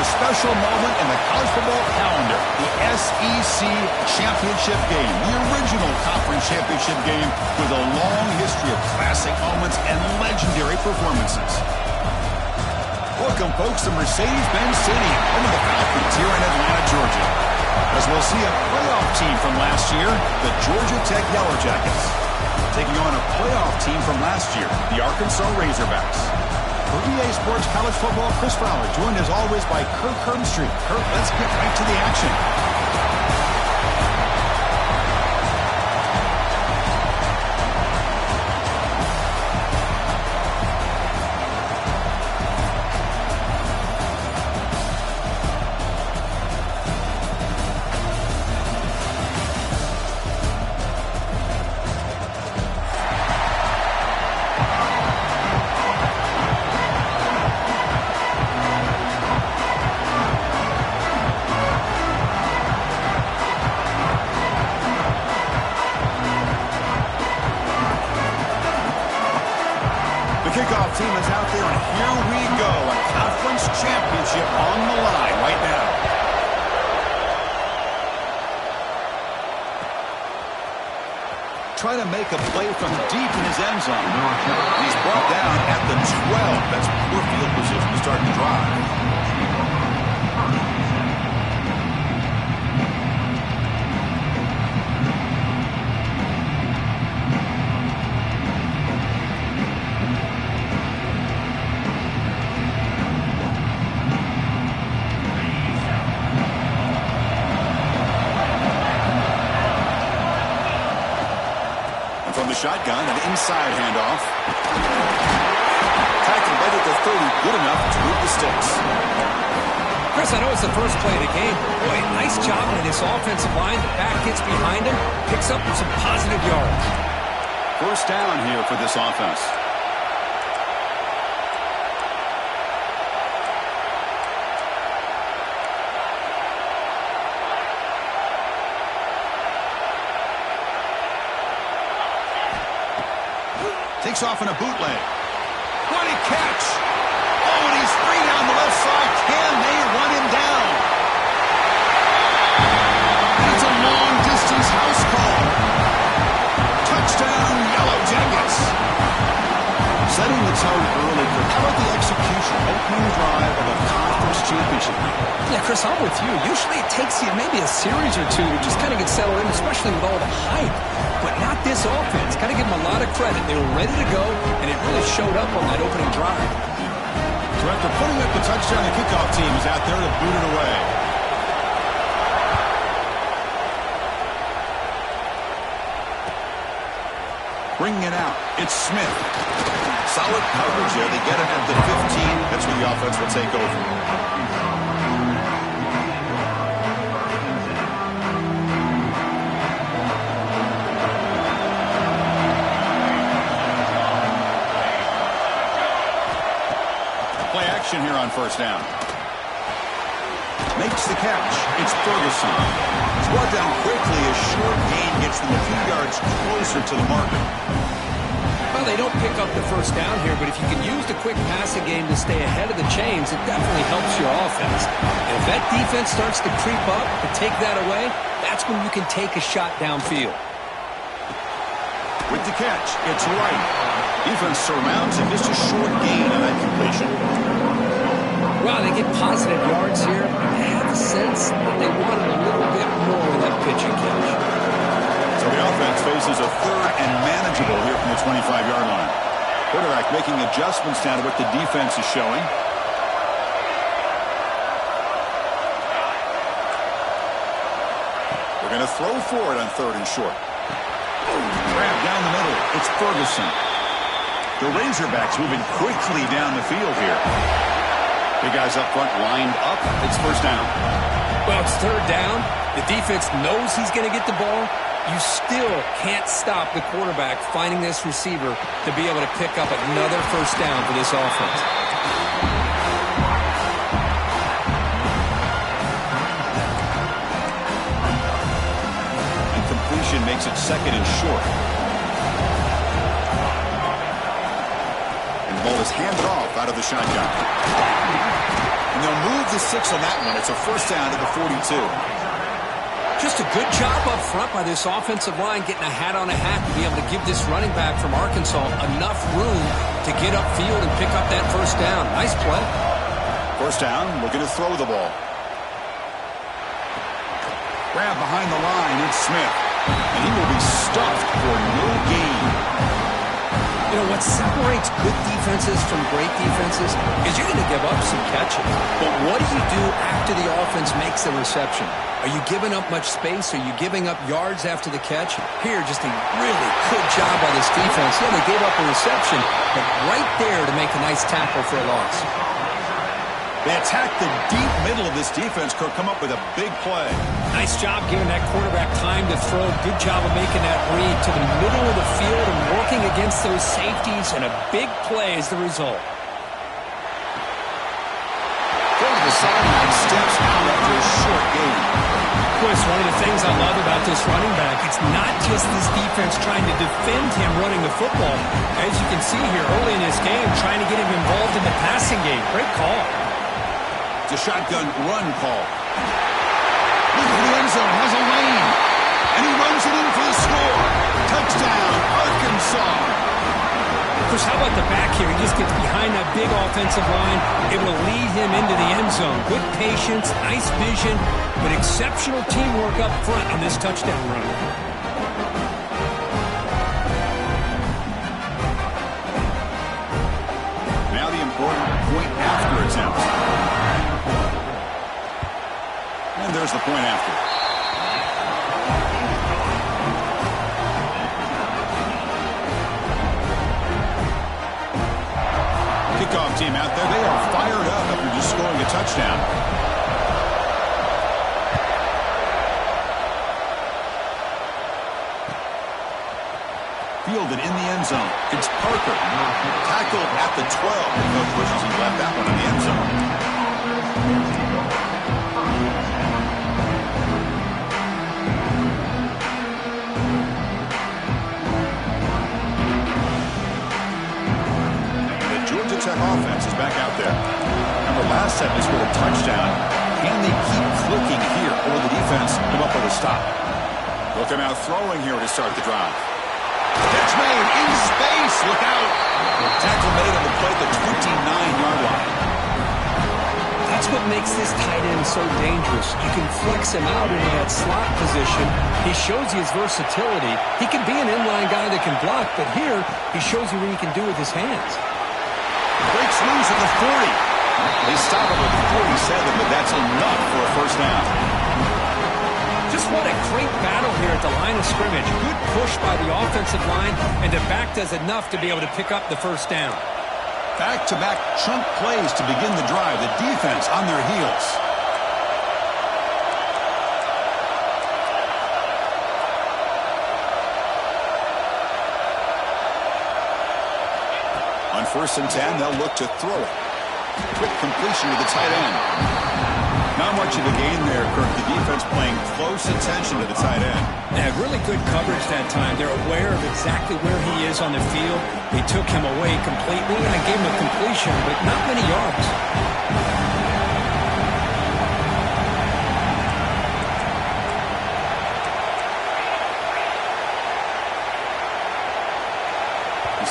a special moment in the college football calendar, the SEC Championship game, the original conference championship game with a long history of classic moments and legendary performances. Welcome, folks, to Mercedes-Benz Stadium, home of the Falcons here in Atlanta, Georgia. As we'll see a playoff team from last year, the Georgia Tech Yellow Jackets, taking on a playoff team from last year, the Arkansas Razorbacks. For EA Sports College Football, Chris Fowler, joined as always by Kirk Herbstreit. Kirk, let's get right to the action. Kickoff team is out there, and here we go. A conference championship on the line right now. Trying to make a play from deep in his end zone. He's brought down at the 12. That's poor field position to start the drive. Shotgun, an inside handoff. Tackled right at the 30, good enough to move the sticks. Chris, I know it's the first play of the game. Boy, nice job on this offensive line. The back gets behind him, picks up some positive yards. First down here for this offense. Takes off in a bootleg. What a catch! Oh, and he's free down the left side. Can they run him down? And it's a long-distance house call. Touchdown, Yellow Jackets. Setting the tone early. How about the execution? Opening drive of a conference championship. Yeah, Chris, I'm with you. Usually it takes you maybe a series or two to just kind of get settled in, especially with all the hype. But not this offense. Got to give them a lot of credit. They were ready to go, and it really showed up on that opening drive. So after putting up the touchdown, the kickoff team is out there to boot it away. Bringing it out, it's Smith. Solid coverage there. They get it at the 15. That's where the offense will take over. Here on first down. Makes the catch. It's Ferguson. He's brought down quickly. A short gain gets them a few yards closer to the marker. Well, they don't pick up the first down here, but if you can use the quick passing game to stay ahead of the chains, it definitely helps your offense. And if that defense starts to creep up and take that away, that's when you can take a shot downfield. With the catch, it's Wright. Defense surrounds him. Just a short gain on that completion. Well, they get positive yards here. I have the sense that they wanted a little bit more with that pitch and catch. So the offense faces a third and manageable here from the 25-yard line. Quarterback making adjustments now to what the defense is showing. We're going to throw for it on third and short. Grab down the middle. It's Ferguson. The Razorbacks moving quickly down the field here. Big guys up front lined up. It's first down. Well, it's third down. The defense knows he's going to get the ball. You still can't stop the quarterback finding this receiver to be able to pick up another first down for this offense. Incompletion makes it second and short. And the ball is handed off out of the shotgun. they'll move the 6 on that one. It's a first down at the 42. Just a good job up front by this offensive line, getting a hat on a hat to be able to give this running back from Arkansas enough room to get upfield and pick up that first down. Nice play. First down, looking to throw the ball. Grab behind the line, it's Smith. And he will be stuffed for no gain. You know, what separates good defenses from great defenses is you're going to give up some catches. But what do you do after the offense makes the reception? Are you giving up much space? Are you giving up yards after the catch? Here, just a really good job by this defense. Yeah, they gave up a reception, but right there to make a nice tackle for a loss. They attack the deep middle of this defense, Kirk, come up with a big play. Nice job giving that quarterback time to throw. Good job of making that read to the middle of the field and working against those safeties, and a big play is the result. Go to the sideline, steps out after a short gain. Of course, one of the things I love about this running back, it's not just this defense trying to defend him running the football. As you can see here early in this game, trying to get him involved in the passing game. Great call. It's a shotgun run call. Look at the end zone, has a lane. And he runs it in for the score. Touchdown, Arkansas. Of course, how about the back here? He just gets behind that big offensive line, able to lead him into the end zone. Good patience, nice vision, but exceptional teamwork up front on this touchdown run. Now the important point after attempt. And there's the point after. Kickoff team out there. They are fired up after just scoring a touchdown. Fielded in the end zone. It's Parker. Tackled at the 12. The coach wishes he left that one in the end zone. Tech offense is back out there. Remember, last set they scored a touchdown. Can they keep clicking here, or the defense come up with a stop? Looking out throwing here to start the drive. Catch made in space. Look out. Tackle made on the play at the 29-yard line. That's what makes this tight end so dangerous. You can flex him out into that slot position. He shows you his versatility. He can be an inline guy that can block, but here he shows you what he can do with his hands. Breaks loose at the 40. They stop him at the 47, but that's enough for a first down. Just what a great battle here at the line of scrimmage. Good push by the offensive line, and the back does enough to be able to pick up the first down. Back-to-back chunk plays to begin the drive. The defense on their heels. On 1st and 10, they'll look to throw it. Quick completion to the tight end. Not much of a gain there, Kirk. The defense paying close attention to the tight end. Yeah, really good coverage that time. They're aware of exactly where he is on the field. They took him away completely and gave him a completion, but not many yards.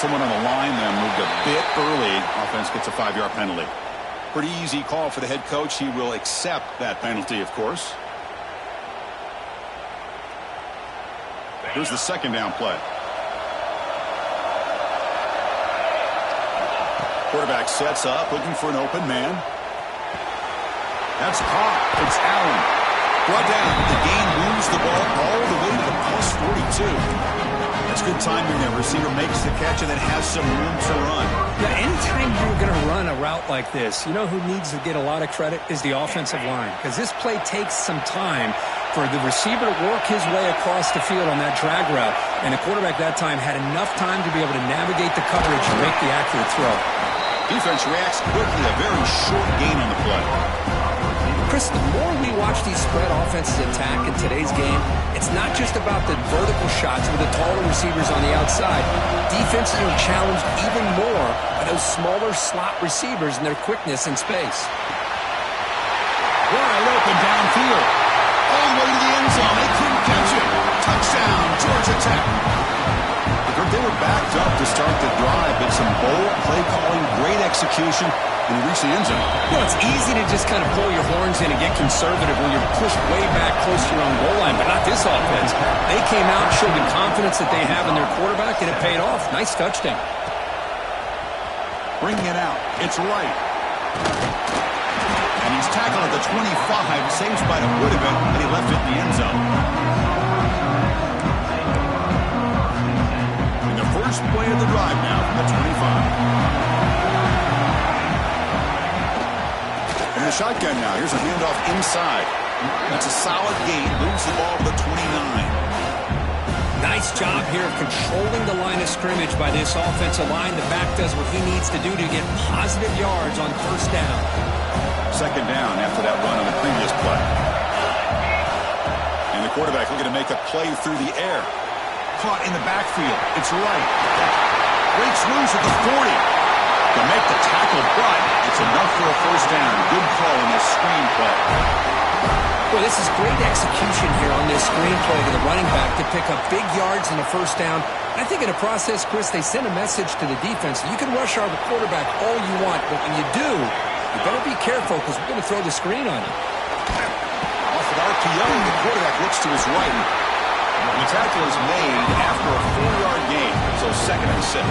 Someone on the line there moved a bit early. Offense gets a 5-yard penalty. Pretty easy call for the head coach. He will accept that penalty, of course. Here's the second down play. Quarterback sets up, looking for an open man. That's caught. It's Allen. Brought down. The gain moves the ball all the way to the +42. That's good timing there. Receiver makes the catch and then has some room to run. Yeah, anytime you're going to run a route like this, you know who needs to get a lot of credit is the offensive line. Because this play takes some time for the receiver to work his way across the field on that drag route. And the quarterback that time had enough time to be able to navigate the coverage and make the accurate throw. Defense reacts quickly. A very short gain on the play. Chris, the more we watch these spread offenses attack in today's game, it's not just about the vertical shots with the taller receivers on the outside. Defenses are challenged even more by those smaller slot receivers and their quickness in space. wide open downfield. All the way to the end zone. They couldn't catch it. Touchdown, Georgia Tech. They were backed up to start the drive, but some bold play calling, great execution, and they reached the end zone. You know, it's easy to just kind of pull your horns in and get conservative when you're pushed way back close to your own goal line, but not this offense. They came out and showed the confidence that they have in their quarterback, and it paid off. Nice touchdown. Bringing it out. It's right. And he's tackled at the 25. Same spot it would have been, and he left it in the end zone. First play of the drive now from the 25. In the shotgun now. Here's a handoff inside. That's a solid gain. Moves the ball to the 29. Nice job here of controlling the line of scrimmage by this offensive line. The back does what he needs to do to get positive yards on first down. Second down after that run on the previous play. And the quarterback looking to make a play through the air. Caught in the backfield. It's right. Breaks loose at the 40. To make the tackle, but it's enough for a first down. Good call in this screen play. Well, this is great execution here on this screen play to the running back to pick up big yards in the first down. I think in the process, Chris, they send a message to the defense. You can rush our quarterback all you want, but when you do, you better be careful because we're going to throw the screen on you. Off of RPO, the quarterback looks to his right. The tackle is made after a 4-yard gain, so 2nd and 6.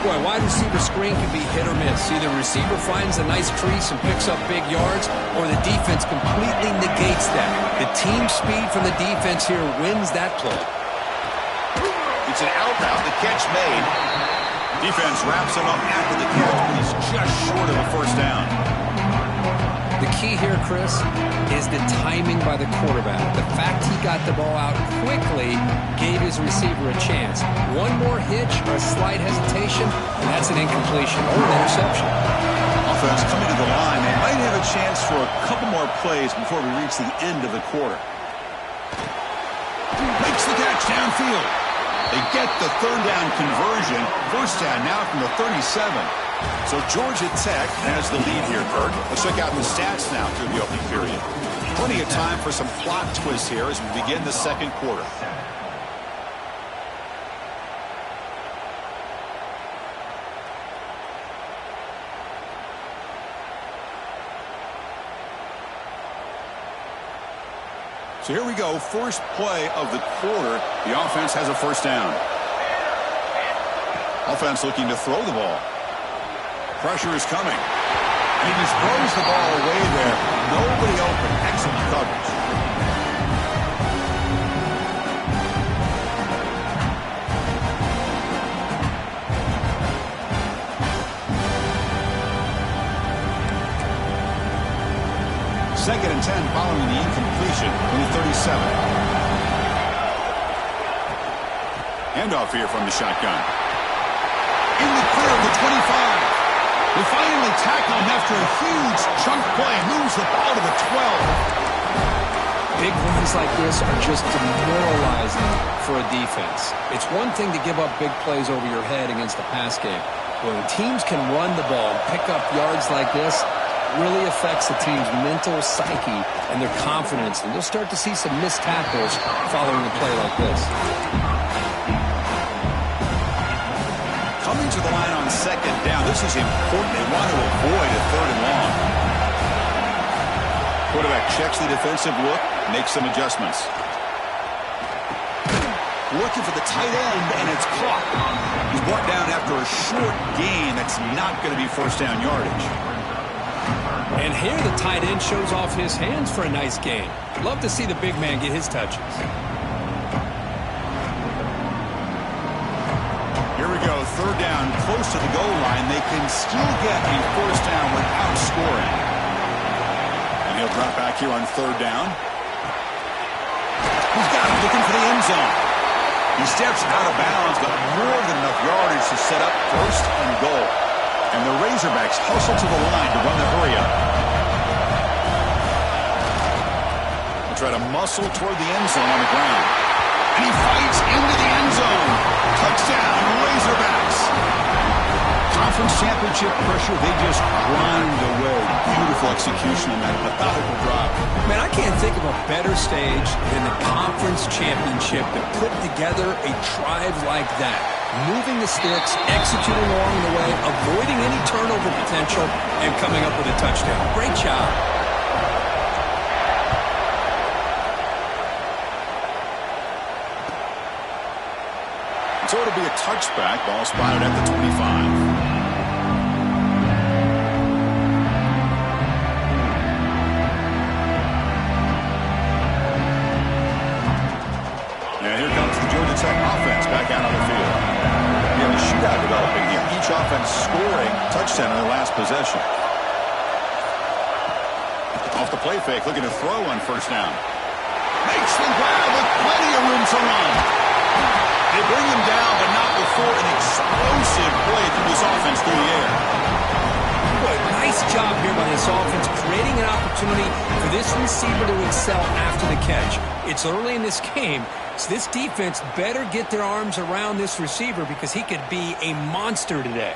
Boy, wide receiver screen can be hit or miss. Either the receiver finds a nice crease and picks up big yards, or the defense completely negates that. The team speed from the defense here wins that play. It's an out route, the catch made. Defense wraps him up after the catch, but he's just short of a first down. The key here, Chris, is the timing by the quarterback. The fact he got the ball out quickly gave his receiver a chance. One more hitch or a slight hesitation, and that's an incompletion or an interception. Offense coming to the line. They might have a chance for a couple more plays before we reach the end of the quarter. Makes the catch downfield. They get the third down conversion. First down now from the 37. So Georgia Tech has the lead here, Kirk. Let's check out the stats now through the opening period. Plenty of time for some plot twists here as we begin the second quarter. So here we go, first play of the quarter. The offense has a first down. Offense looking to throw the ball. Pressure is coming. And he just throws the ball away there. Nobody open. Excellent coverage. Second and 10 following the incompletion from the 37. Handoff here from the shotgun. In the clear of the 25. They finally tackle him after a huge chunk play. Moves the ball to the 12. Big runs like this are just demoralizing for a defense. It's one thing to give up big plays over your head against a pass game. When teams can run the ball and pick up yards like this, really affects the team's mental psyche and their confidence. And you'll start to see some missed tackles following a play like this. Coming to the line on second down. This is important. They want to avoid a third and long. Quarterback checks the defensive look, makes some adjustments. Looking for the tight end, and it's caught. He's brought down after a short gain. That's not going to be first down yardage. And here the tight end shows off his hands for a nice gain. Love to see the big man get his touches. Here we go, third down, close to the goal line. They can still get a first down without scoring. And he'll drop back here on third down. He's got him looking for the end zone. He steps out of bounds, but more than enough yardage to set up first and goal. And the Razorbacks hustle to the line to run the hurry up. They try to muscle toward the end zone on the ground. And he fights into the end zone. Touchdown, Razorbacks. conference championship pressure, they just grind away. Beautiful execution on that methodical drive. Man, I can't think of a better stage than the conference championship to put together a drive like that. Moving the sticks, executing along the way, avoiding any turnover potential, and coming up with a touchdown. Great job. So it'll be a touchback. Ball spotted at the 25. And here comes the Georgia Tech offense back out on the field. We have a shootout developing here. Each offense scoring touchdown in their last possession. Off the play fake, looking to throw on first down. Makes the grab with plenty of room to run. They bring him down, but not before an explosive play through this offense through the air. Boy, nice job here by this offense, creating an opportunity for this receiver to excel after the catch. It's early in this game, so this defense better get their arms around this receiver because he could be a monster today.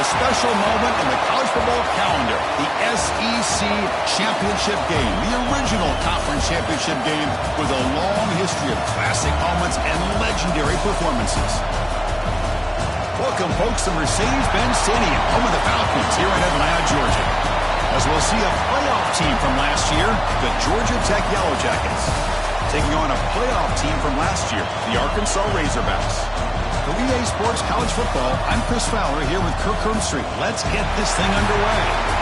special moment in the college football calendar, the SEC Championship game, the original conference championship game with a long history of classic moments and legendary performances. Welcome, folks, to Mercedes-Benz Stadium, home of the Falcons here in Atlanta, Georgia. As we'll see a playoff team from last year, the Georgia Tech Yellow Jackets, taking on a playoff team from last year, the Arkansas Razorbacks. For EA Sports College Football, I'm Chris Fowler here with Kirk Herbstreit. Let's get this thing underway.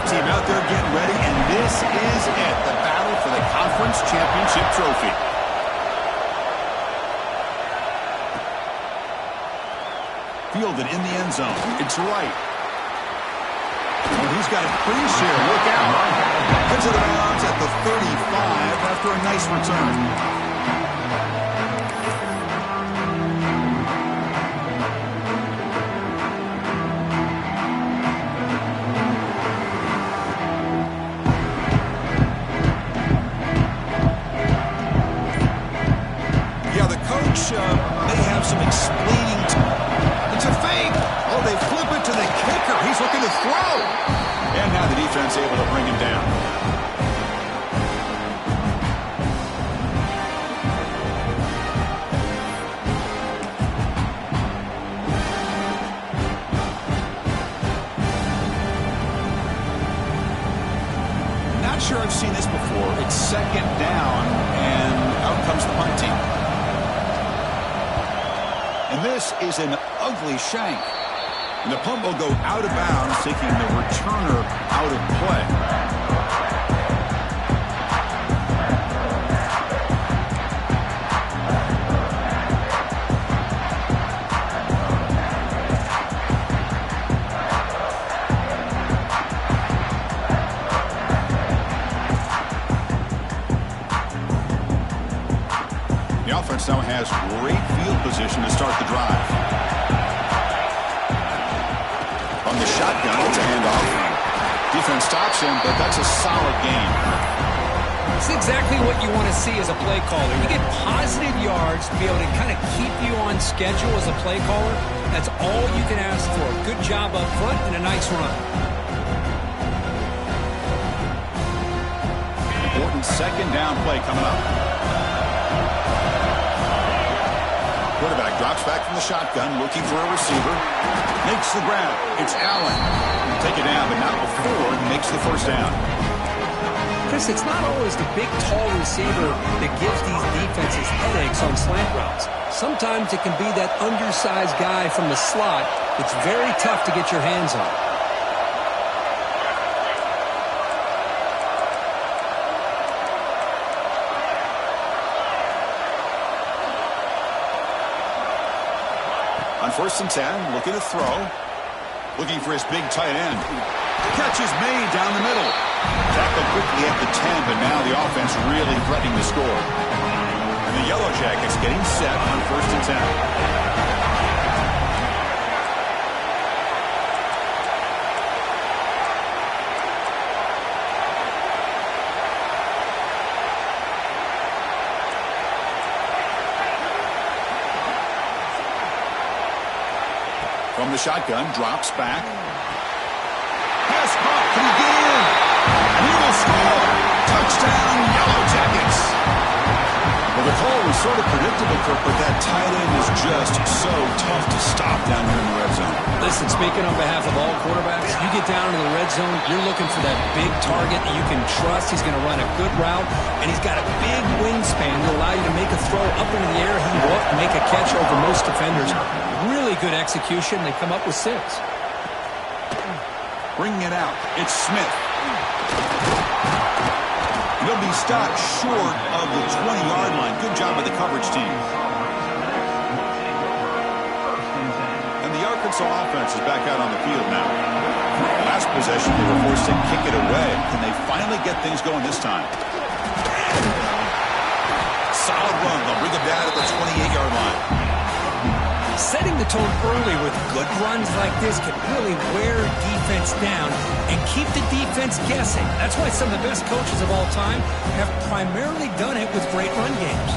Team out there getting ready, and this is it, the battle for the conference championship trophy. Fielded in the end zone. It's right. Oh, he's got it pretty sure. Look out. Gets it around at the 35 after a nice return. They have some explaining. It's a fake. Oh, they flip it to the kicker. He's looking to throw. And now the defense able to bring him down. Not sure I've seen this before. It's second down, and out comes the punt team. And this is an ugly shank. And the punt will go out of bounds, taking the returner out of play. The offense now has great field position to start the drive. On the shotgun, it's a handoff. Defense stops him, but that's a solid gain. It's exactly what you want to see as a play caller. You get positive yards to be able to kind of keep you on schedule as a play caller. That's all you can ask for. Good job up front and a nice run. Important second down play coming up. Quarterback drops back from the shotgun, looking for a receiver. Makes the grab. It's Allen. Take it down, but not before he makes the first down. Chris, it's not always the big, tall receiver that gives these defenses headaches on slant routes. Sometimes it can be that undersized guy from the slot that's very tough to get your hands on. On 1st and 10, looking to throw. Looking for his big tight end. Catch is made down the middle. Tackled quickly at the 10, but now the offense really threatening to score. And the Yellow Jackets getting set on 1st and 10. From the shotgun, drops back. Pass caught. Can he get in? And he will score. Touchdown, Yellow Jackets. Well, the call was sort of predictable, Kirk, but that tight end is just so tough to stop down here in the red zone. Listen, speaking on behalf of all quarterbacks, you get down into the red zone, you're looking for that big target that you can trust. He's going to run a good route, and he's got a big wingspan to allow you to make a throw up into the air. He won't make a catch over most defenders. Really good execution. They come up with 6. Bringing it out. It's Smith. He'll be stopped short of the 20-yard line. Good job by the coverage team. And the Arkansas offense is back out on the field now. Last possession, they were forced to kick it away. Can they finally get things going this time? Solid run. They'll bring it down at the 28-yard line. Setting the tone early with good runs like this can really wear defense down and keep the defense guessing. That's why some of the best coaches of all time have primarily done it with great run games.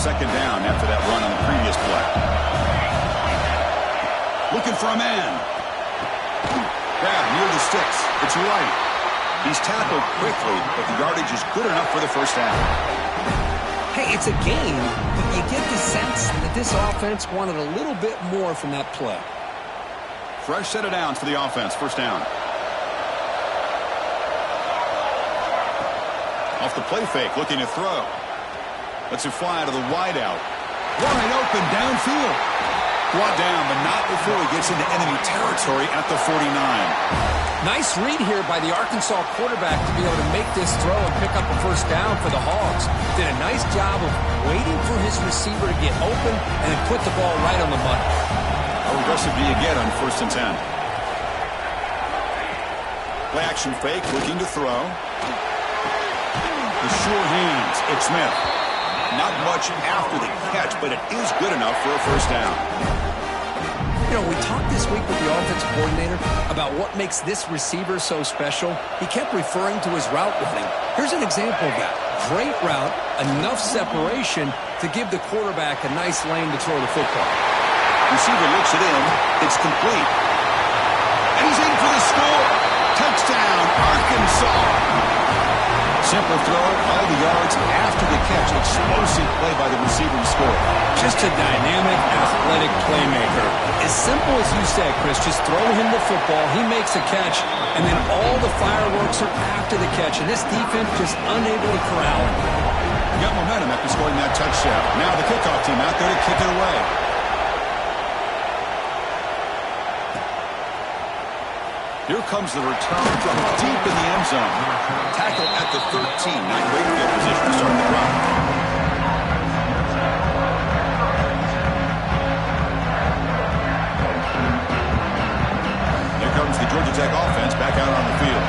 Second down after that run on the previous play. Looking for a man. Grab near the sticks. It's right. He's tackled quickly, but the yardage is good enough for the first down. Hey, it's a game, but you get the sense that this offense wanted a little bit more from that play. Fresh set of downs for the offense. First down. Off the play fake, looking to throw. Lets it fly to the wideout. Wide open downfield. Brought down, but not before he gets into enemy territory at the 49. Nice read here by the Arkansas quarterback to be able to make this throw and pick up a first down for the Hogs. Did a nice job of waiting for his receiver to get open and then put the ball right on the money. How aggressive do you get on first and 10? Play action fake, looking to throw. The sure hands. It's Smith. Not much after the catch, but it is good enough for a first down. You know, we talked this week with the offensive coordinator about what makes this receiver so special. He kept referring to his route running. Here's an example of that. Great route, enough separation to give the quarterback a nice lane to throw the football. Receiver looks it in. It's complete. And he's in for the score. Touchdown, Arkansas. Simple throw, all the yards after the catch. Explosive play by the receiver to score. Just a dynamic, athletic playmaker. As simple as you said, Chris, just throw him the football, he makes a catch, and then all the fireworks are after the catch, and this defense just unable to corral him. Got momentum after scoring that touchdown. Now the kickoff team out there to kick it away. Here comes the return from deep in the end zone. Tackle at the 13. Now great field position to start the drive. Here comes the Georgia Tech offense back out on the field.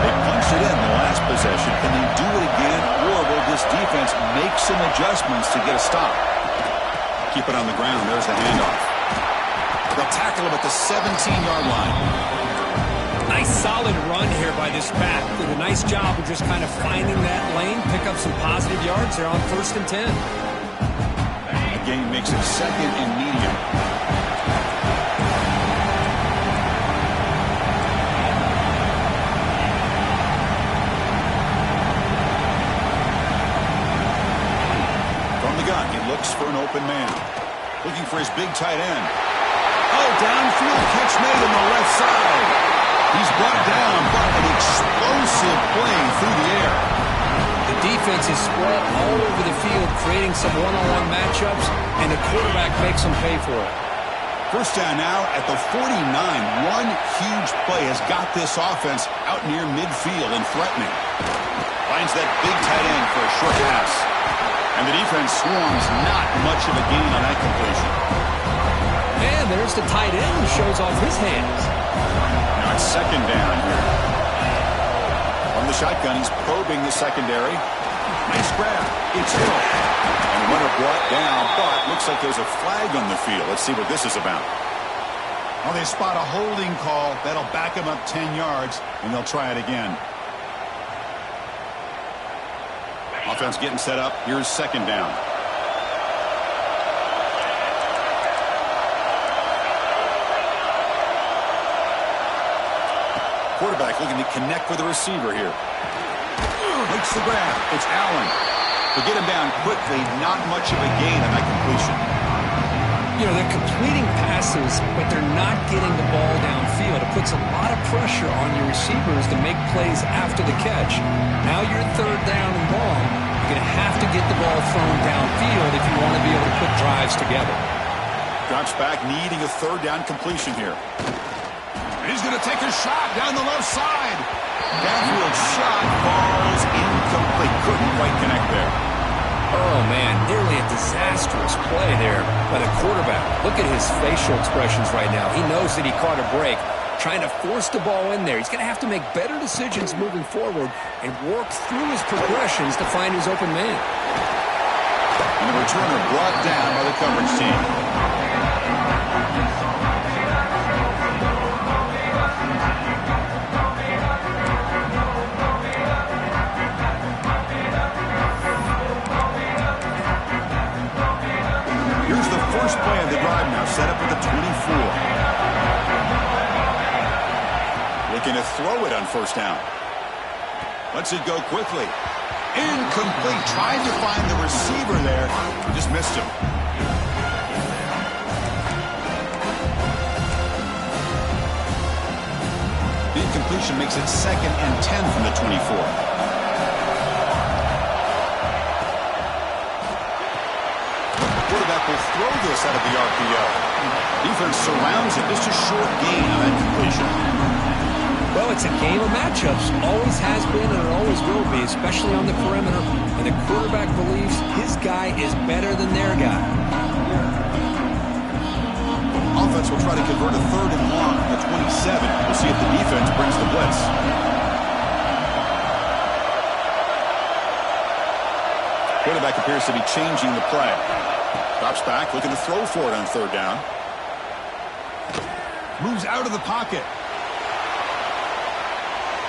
They punched it in the last possession. Can they do it again, or will this defense make some adjustments to get a stop? Keep it on the ground. There's the handoff. They'll tackle him at the 17-yard line. Nice solid run here by this back. Did a nice job of just kind of finding that lane, pick up some positive yards there on first and 10. The game makes it second and medium. From the gun, he looks for an open man. Looking for his big tight end. Oh, downfield catch made on the left side. He's brought down, but an explosive play through the air. The defense is spread all over the field, creating some one-on-one matchups, and the quarterback makes them pay for it. First down now at the 49. One huge play has got this offense out near midfield and threatening. Finds that big tight end for a short pass. And the defense swarms, not much of a gain on that completion. And there's the tight end who shows off his hands. Now it's second down here. From the shotgun, he's probing the secondary. Nice grab. It's Hill. And runner brought down, but looks like there's a flag on the field. Let's see what this is about. Well, they spot a holding call. That'll back him up 10 yards, and they'll try it again. Offense getting set up. Here's second down. Quarterback looking to connect with the receiver here. Makes the grab. It's Allen. To get him down quickly, not much of a gain on that completion. You know, they're completing passes, but they're not getting the ball downfield. It puts a lot of pressure on your receivers to make plays after the catch. Now you're third down and long. You're going to have to get the ball thrown downfield if you want to be able to put drives together. Drops back, needing a third down completion here. He's going to take a shot down the left side. Downfield shot falls incomplete. Couldn't quite connect there. Oh, man, nearly a disastrous play there by the quarterback. Look at his facial expressions right now. He knows that he caught a break, trying to force the ball in there. He's going to have to make better decisions moving forward and work through his progressions to find his open man. And the returner brought down by the coverage team. Here's the first play of the drive now, set up at the 24. Looking to throw it on first down. Lets it go quickly. Incomplete. Tried to find the receiver there. Just missed him. The incompletion makes it 2nd and 10 from the 24. Quarterback will throw this out of the RPO. Defense surrounds it. Just a short gain on that completion. Well, it's a game of matchups. Always has been and it always will be, especially on the perimeter. And the quarterback believes his guy is better than their guy. Offense will try to convert a 3rd and long on the 27. We'll see if the defense brings the blitz. Quarterback appears to be changing the play. Drops back, looking to throw for it on 3rd down. Moves out of the pocket.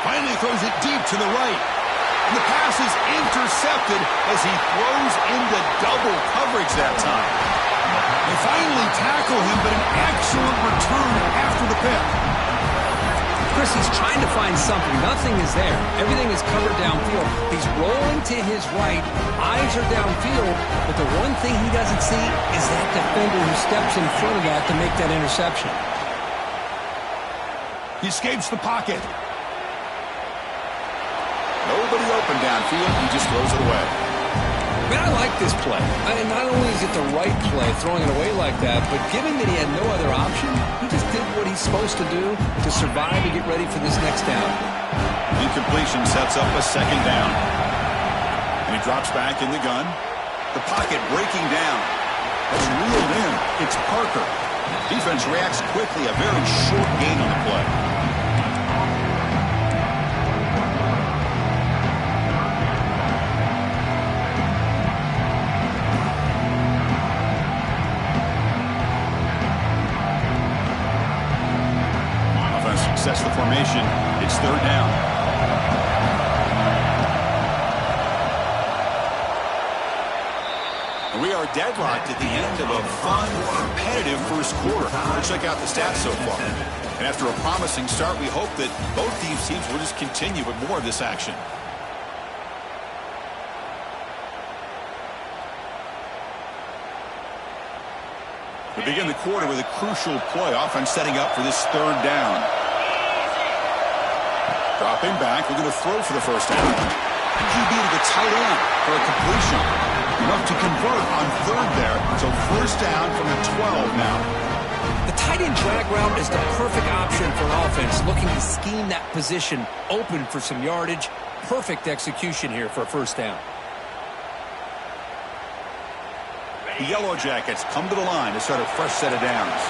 Finally throws it deep to the right. And the pass is intercepted as he throws into double coverage that time. They finally tackle him, but an excellent return after the pick. Chris, he's trying to find something. Nothing is there. Everything is covered downfield. He's rolling to his right. Eyes are downfield. But the one thing he doesn't see is that defender who steps in front of that to make that interception. He escapes the pocket. Nobody open downfield. He just throws it away. Man, I like this play. Not only is it the right play, throwing it away like that, but given that he had no other option, he just did what he's supposed to do to survive and get ready for this next down. Incompletion sets up a 2nd down. And he drops back in the gun. The pocket breaking down. That's reeled in. It's Parker. Defense reacts quickly. A very short gain on the play. Sets the formation. It's 3rd down. And we are deadlocked at the end of a fun, competitive first quarter. We'll check out the stats so far. And after a promising start, we hope that both these teams will just continue with more of this action. We begin the quarter with a crucial play. Offense setting up for this 3rd down. Dropping back, looking to throw for the first down. QB to the tight end for a completion. Enough to convert on 3rd there. So 1st down from the 12 now. The tight end drag route is the perfect option for an offense looking to scheme that position open for some yardage. Perfect execution here for a 1st down. The Yellow Jackets come to the line to start a fresh set of downs.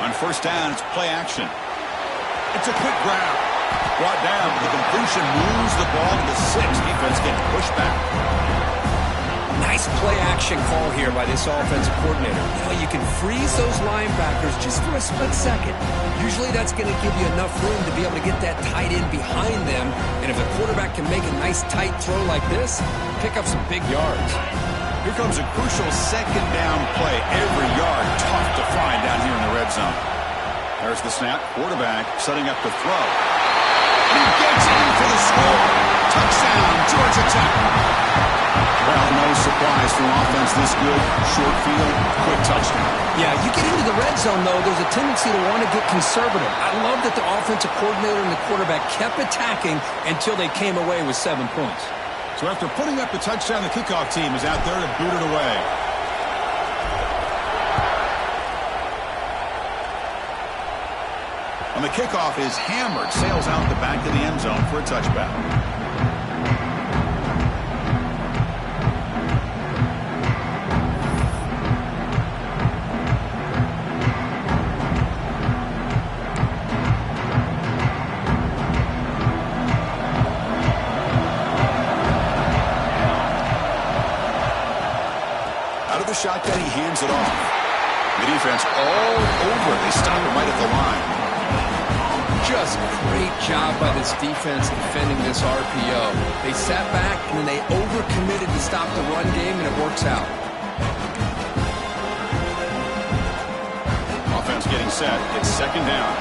On 1st down, it's play action. It's a quick grab. Brought down. The completion moves the ball to the 6. Defense gets pushed back. Nice play action call here by this offensive coordinator. You know, you can freeze those linebackers just for a split second. Usually that's going to give you enough room to be able to get that tight end behind them. And if the quarterback can make a nice tight throw like this, pick up some big yards. Here comes a crucial 2nd down play. Every yard tough to find down here in the red zone. There's the snap. Quarterback setting up the throw. And he gets in for the score. Touchdown, Georgia Tech. Well, no surprise for an offense this good. Short field, quick touchdown. Yeah, you get into the red zone, though, there's a tendency to want to get conservative. I love that the offensive coordinator and the quarterback kept attacking until they came away with 7 points. So after putting up the touchdown, the kickoff team is out there to boot it away. And the kickoff is hammered, sails out the back of the end zone for a touchback. Out of the shotgun, he hands it off. The defense all over. They stop him right at the line. Just great job by this defense defending this RPO. They sat back and then they overcommitted to stop the run game, and it works out. Offense getting set. It's second down.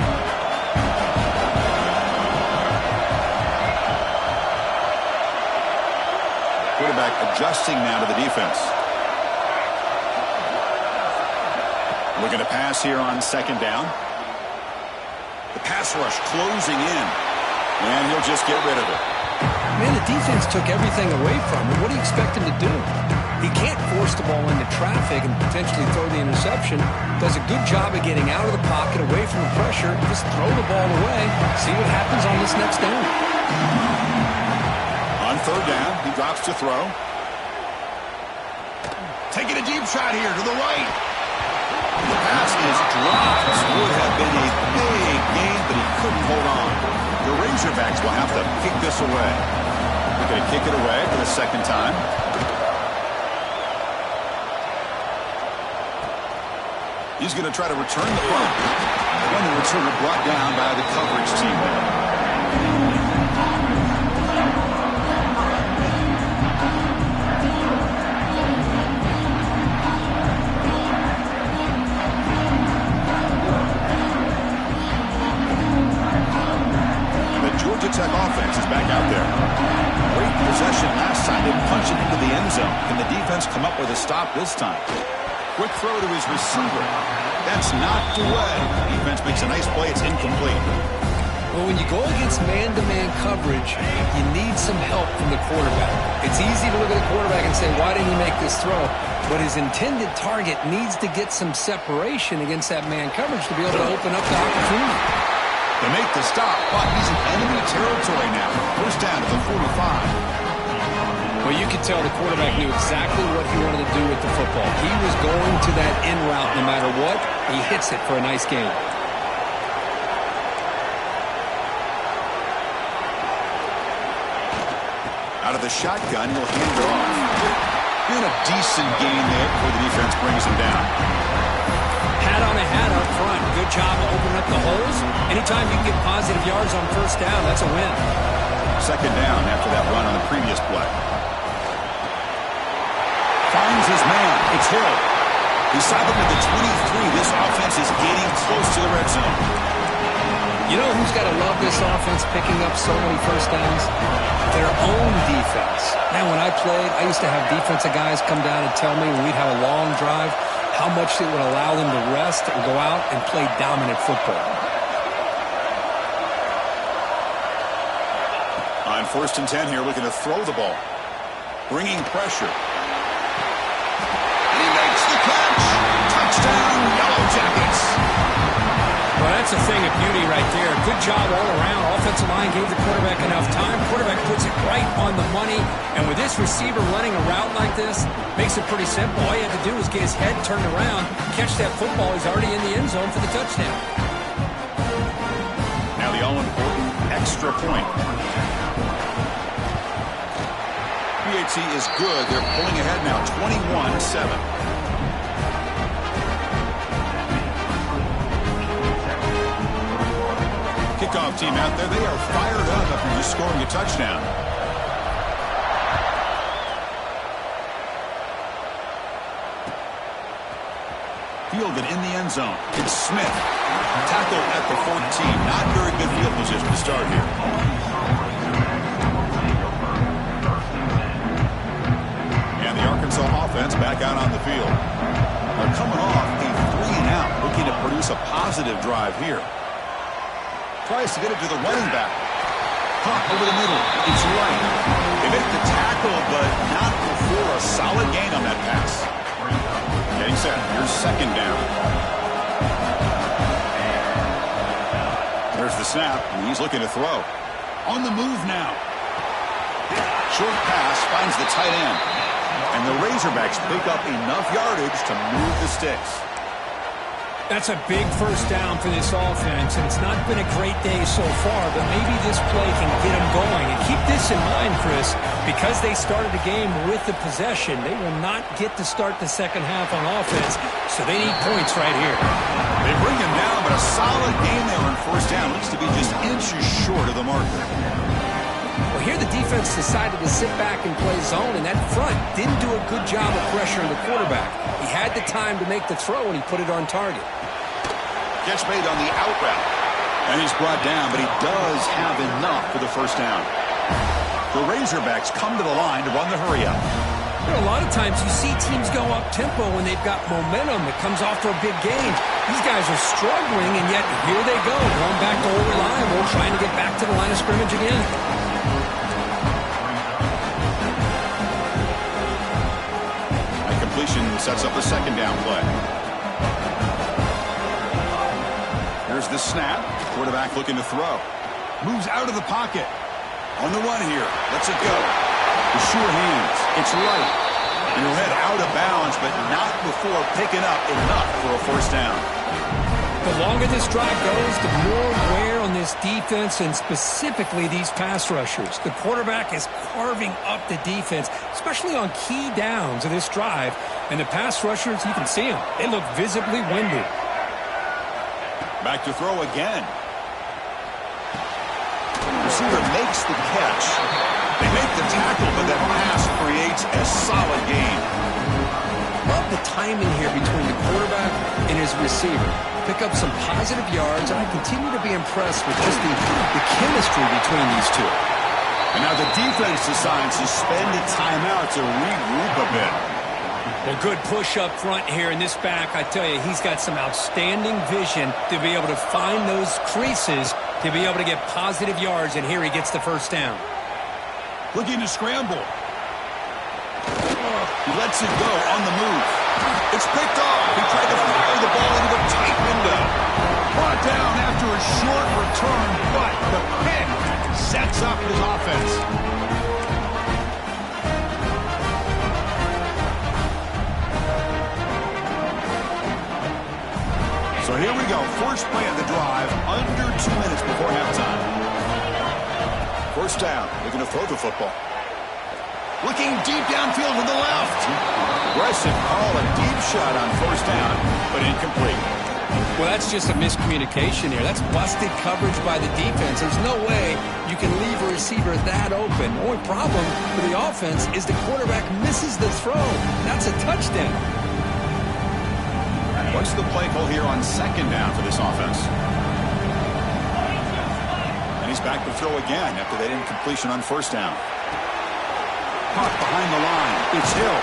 Quarterback adjusting now to the defense. Looking to pass here on second down. The pass rush closing in. And he'll just get rid of it. Man, the defense took everything away from him. What do you expect him to do? He can't force the ball into traffic and potentially throw the interception. Does a good job of getting out of the pocket, away from the pressure. Just throw the ball away. See what happens on this next down. On third down, he drops to throw. Taking a deep shot here to the right. The pass is dropped. This would have been a big gain, but he couldn't hold on. The Razorbacks will have to kick this away. They're going to kick it away for the second time. He's going to try to return the punt. And the returner brought down by the coverage team there. Georgia Tech offense is back out there. Great possession last time. They punch it into the end zone. Can the defense come up with a stop this time? Quick throw to his receiver. That's knocked away. Defense makes a nice play. It's incomplete. Well, when you go against man-to-man coverage, you need some help from the quarterback. It's easy to look at the quarterback and say, why didn't he make this throw? But his intended target needs to get some separation against that man coverage to be able to open up the opportunity. They make the stop, but he's in enemy territory now. First down to the 45. Well, you could tell the quarterback knew exactly what he wanted to do with the football. He was going to that in route no matter what. He hits it for a nice gain. Out of the shotgun, he'll hand it off. And a decent gain there before the defense brings him down. Hat on a hat up front. Good job of opening up the holes. Anytime you can get positive yards on first down, that's a win. Second down after that run on the previous play. Finds his man. It's Hill. He's cycled to the 23. This offense is getting close to the red zone. You know who's got to love this offense picking up so many first downs? Their own defense. Man, when I played, I used to have defensive guys come down and tell me when we'd have a long drive how much it would allow them to rest and go out and play dominant football. On first and 10 here, looking to throw the ball. Bringing pressure. He makes the catch. Touchdown, Yellow Jackets. Well, that's a thing of beauty right there. Good job all around. Offensive line gave the quarterback enough time. Quarterback puts it right on the money. And with this receiver running a route like this, makes it pretty simple. All you have to do is get his head turned around, catch that football. He's already in the end zone for the touchdown. Now the all-important extra point. PAT is good. They're pulling ahead now, 21-7. Kickoff team out there. They are fired up after just scoring a touchdown. Fielded in the end zone. It's Smith. Tackled at the 14. Not very good field position to start here. And the Arkansas offense back out on the field. They're coming off a 3-and-out, looking to produce a positive drive here. Tries to get it to the running back. Pop over the middle. It's right. They make the tackle, but not before a solid gain on that pass. Getting set. Here's second down. There's the snap, and he's looking to throw. On the move now. Short pass finds the tight end. And the Razorbacks pick up enough yardage to move the sticks. That's a big first down for this offense, and it's not been a great day so far, but maybe this play can get them going. And keep this in mind, Chris, because they started the game with the possession, they will not get to start the second half on offense, so they need points right here. They bring him down, but a solid game there on first down. Looks to be just inches short of the marker. Well, here the defense decided to sit back and play zone, and that front didn't do a good job of pressuring the quarterback. He had the time to make the throw, and he put it on target. Catch made on the out route. And he's brought down, but he does have enough for the first down. The Razorbacks come to the line to run the hurry-up. You know, a lot of times you see teams go up-tempo when they've got momentum that comes off for a big gain. These guys are struggling, and yet here they go, going back to old reliable, trying to get back to the line of scrimmage again. That completion sets up a second down play. Here's the snap. Quarterback looking to throw. Moves out of the pocket. On the run here. Lets it go. The sure hands. It's light. And he'll head out of bounds, but not before picking up enough for a first down. The longer this drive goes, the more wear on this defense, and specifically these pass rushers. The quarterback is carving up the defense, especially on key downs of this drive. And the pass rushers, you can see them. They look visibly winded. Back to throw again. Receiver makes the catch. They make the tackle, but that pass creates a solid gain. Love the timing here between the quarterback and his receiver. Pick up some positive yards, and I continue to be impressed with just the chemistry between these two. And now the defense decides to spend a timeout to regroup a bit. Well, good push up front here in this back. I tell you, he's got some outstanding vision to be able to find those creases, to be able to get positive yards, and here he gets the first down. Looking to scramble. He lets it go on the move. It's picked off. He tried to fire the ball into a tight window. Brought down after a short return, but the pick sets up his offense. So here we go. First play of the drive, under 2 minutes before halftime. First down. Looking to throw the football. Looking deep downfield to the left. Aggressive call, a deep shot on first down, but incomplete. Well, that's just a miscommunication here. That's busted coverage by the defense. There's no way you can leave a receiver that open. The only problem for the offense is the quarterback misses the throw. That's a touchdown. What's the play call here on second down for this offense? And he's back to throw again after that incompletion on first down. Caught behind the line. It's Hill.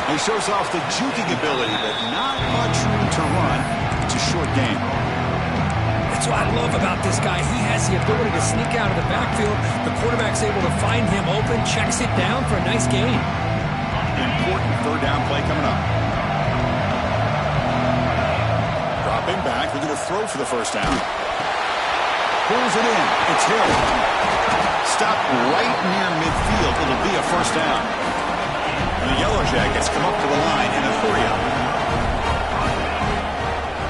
He shows off the juking ability, but not much room to run. It's a short game. That's what I love about this guy. He has the ability to sneak out of the backfield. The quarterback's able to find him open, checks it down for a nice gain. Important third down play coming up. Dropping back, looking to throw for the first down. Pulls it in. It's Hill. Stopped right near midfield. It'll be a first down. And the Yellow Jackets come up to the line in a hurry-up.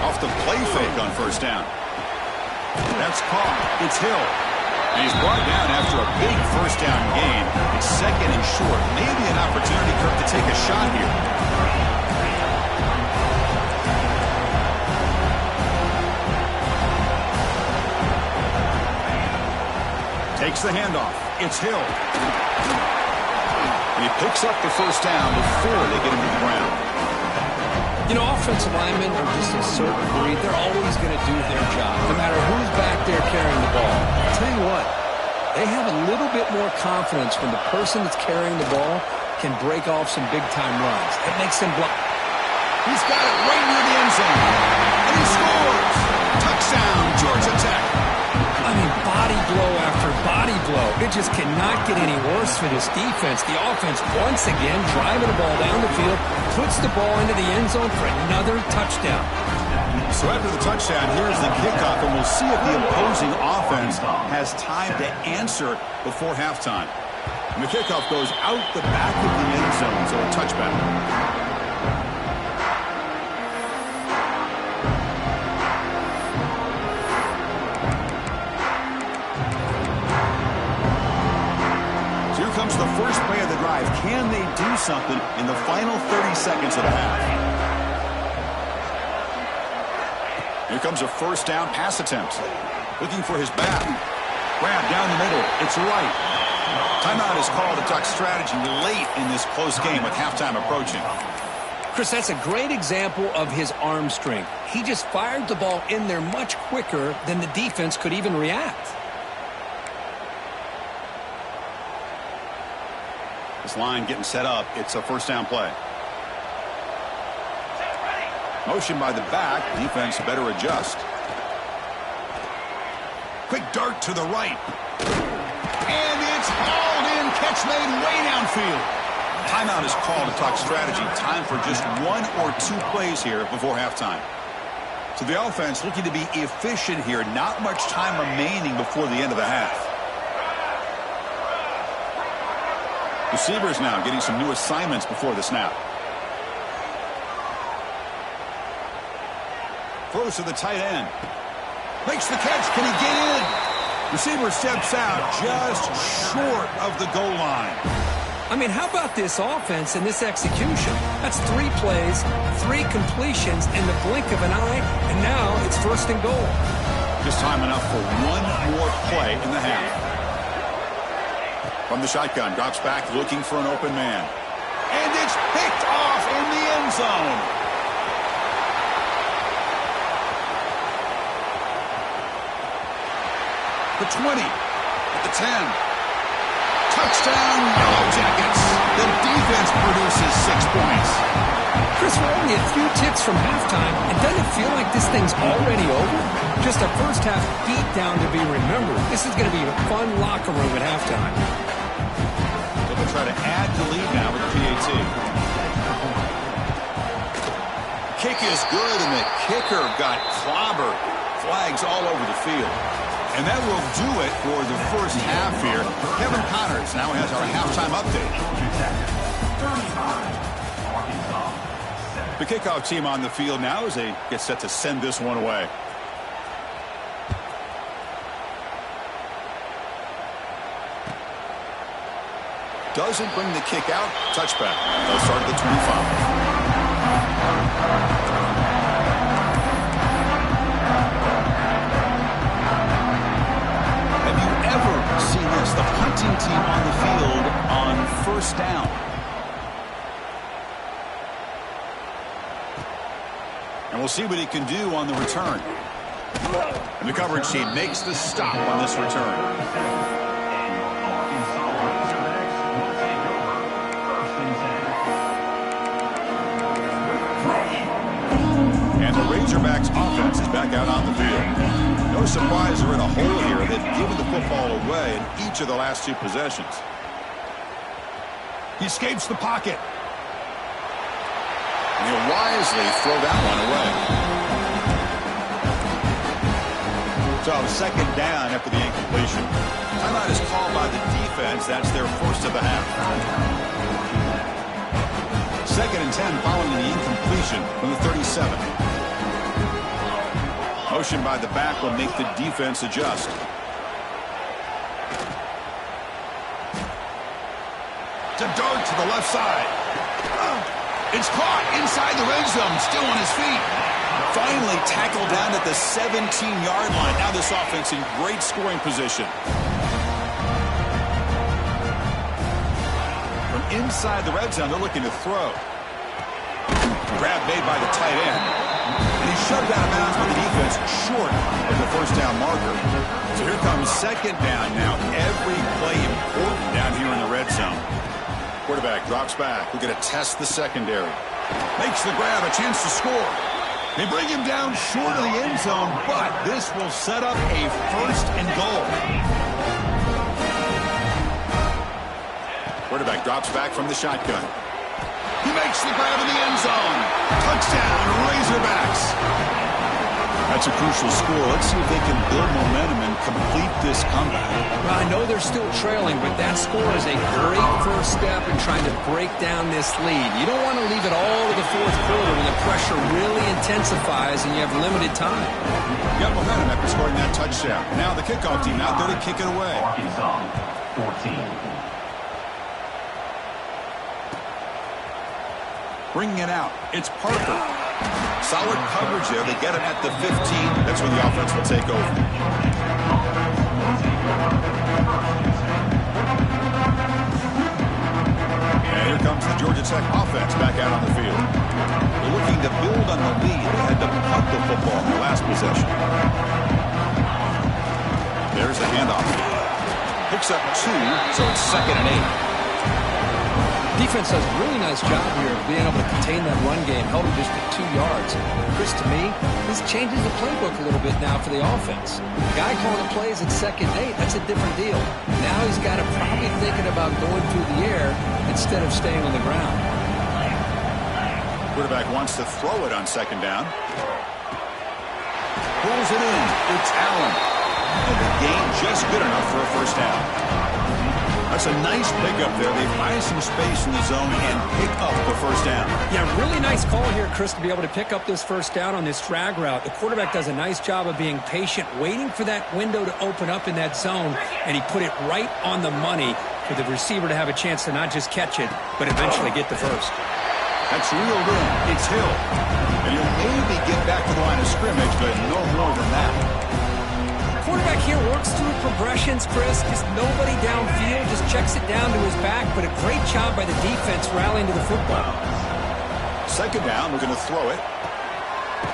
Off the play fake on first down. That's caught. It's Hill. And he's brought down after a big first down gain. It's second and short. Maybe an opportunity, Kirk, to take a shot here. Takes the handoff. It's Hill. And he picks up the first down before they get him to the ground. You know, offensive linemen are just a certain breed. They're always going to do their job, no matter who's back there carrying the ball. I'll tell you what, they have a little bit more confidence when the person that's carrying the ball can break off some big-time runs. It makes them block. He's got it right near the end zone. And he scores. Touchdown, Georgia Tech. I mean, body blow after body blow. It just cannot get any worse for this defense. The offense, once again, driving the ball down the field, puts the ball into the end zone for another touchdown. So after the touchdown, here's the kickoff, and we'll see if the opposing offense has time to answer before halftime. And the kickoff goes out the back of the end zone, so a touchback. Comes the first play of the drive. Can they do something in the final 30 seconds of the half? Here comes a first down pass attempt. Looking for his back. Grab down the middle. It's right. Timeout is called to talk strategy late in this close game with halftime approaching. Chris, that's a great example of his arm strength. He just fired the ball in there much quicker than the defense could even react. This line getting set up. It's a first down play. Motion by the back. Defense better adjust. Quick dart to the right. And it's hauled in. Catch made way downfield. Timeout is called to talk strategy. Time for just one or two plays here before halftime. So the offense looking to be efficient here. Not much time remaining before the end of the half. Receivers now getting some new assignments before the snap. Throws to the tight end. Makes the catch. Can he get in? Receiver steps out just short of the goal line. I mean, how about this offense and this execution? That's 3 plays, 3 completions in the blink of an eye, and now it's first and goal. Just time enough for one more play in the half. From the shotgun, drops back looking for an open man. And it's picked off in the end zone. The 20, at the 10. Touchdown, Yellow Jackets. The defense produces 6 points. Chris, we're only a few ticks from halftime, and doesn't it feel like this thing's already over? Just a first half beatdown to be remembered. This is going to be a fun locker room at halftime. They'll try to add the lead now with the PAT. Kick is good, and the kicker got clobbered. Flags all over the field. And that will do it for the first half here. Kevin Connors now has our halftime update. The kickoff team on the field now as they get set to send this one away. Doesn't bring the kick out. Touchback. They'll start at the 25. Have you ever seen this? The punting team on the field on first down. And we'll see what he can do on the return. And the coverage team makes the stop on this return. Razorbacks offense is back out on the field. No surprise they're in a hole here. They've given the football away in each of the last 2 possessions. He escapes the pocket. And he'll wisely throw that one away. So second down after the incompletion. Timeout is called by the defense. That's their first of the half. Second and 10 following the incompletion from the 37. Motion by the back will make the defense adjust. To dart to the left side. It's caught inside the red zone, still on his feet. Finally tackled down at the 17-yard line. Now this offense in great scoring position. From inside the red zone, they're looking to throw. Grab made by the tight end. And he's shoved out of bounds by the defense short of the first down marker. So here comes second down now. Every play important down here in the red zone. Quarterback drops back. We're going to test the secondary. Makes the grab, a chance to score. They bring him down short of the end zone, but this will set up a first and goal. Quarterback drops back from the shotgun. He makes the grab in the end zone. Touchdown, Razorbacks. That's a crucial score. Let's see if they can build momentum and complete this comeback. Well, I know they're still trailing, but that score is a great first step in trying to break down this lead. You don't want to leave it all to the fourth quarter when the pressure really intensifies and you have limited time. Got momentum after scoring that touchdown. Now the kickoff team out there to kick it away. Arkansas, 14. Bringing it out. It's Parker. Solid coverage there. They get him at the 15. That's when the offense will take over. And here comes the Georgia Tech offense back out on the field. They're looking to build on the lead. They had to punt the football in the last possession. There's the handoff. Picks up 2, so it's 2nd and 8. Defense does a really nice job here of being able to contain that run game, held him just at 2 yards. Chris, to me, this changes the playbook a little bit now for the offense. The guy calling the plays at 2nd and 8, that's a different deal. Now he's got to probably thinking about going through the air instead of staying on the ground. Quarterback wants to throw it on 2nd down. Pulls it in. It's Allen. And the gain just good enough for a first down. That's a nice pickup there. They find some space in the zone and pick up the first down. Yeah, really nice call here, Chris, to be able to pick up this first down on this drag route. The quarterback does a nice job of being patient, waiting for that window to open up in that zone, and he put it right on the money for the receiver to have a chance to not just catch it, but eventually get the first. That's reeled in. It's Hill. And he'll maybe get back to the line of scrimmage, but no more than that. Quarterback here works through progressions, Chris. Just nobody downfield, just checks it down to his back, but a great job by the defense rallying to the football. 2nd down, we're going to throw it.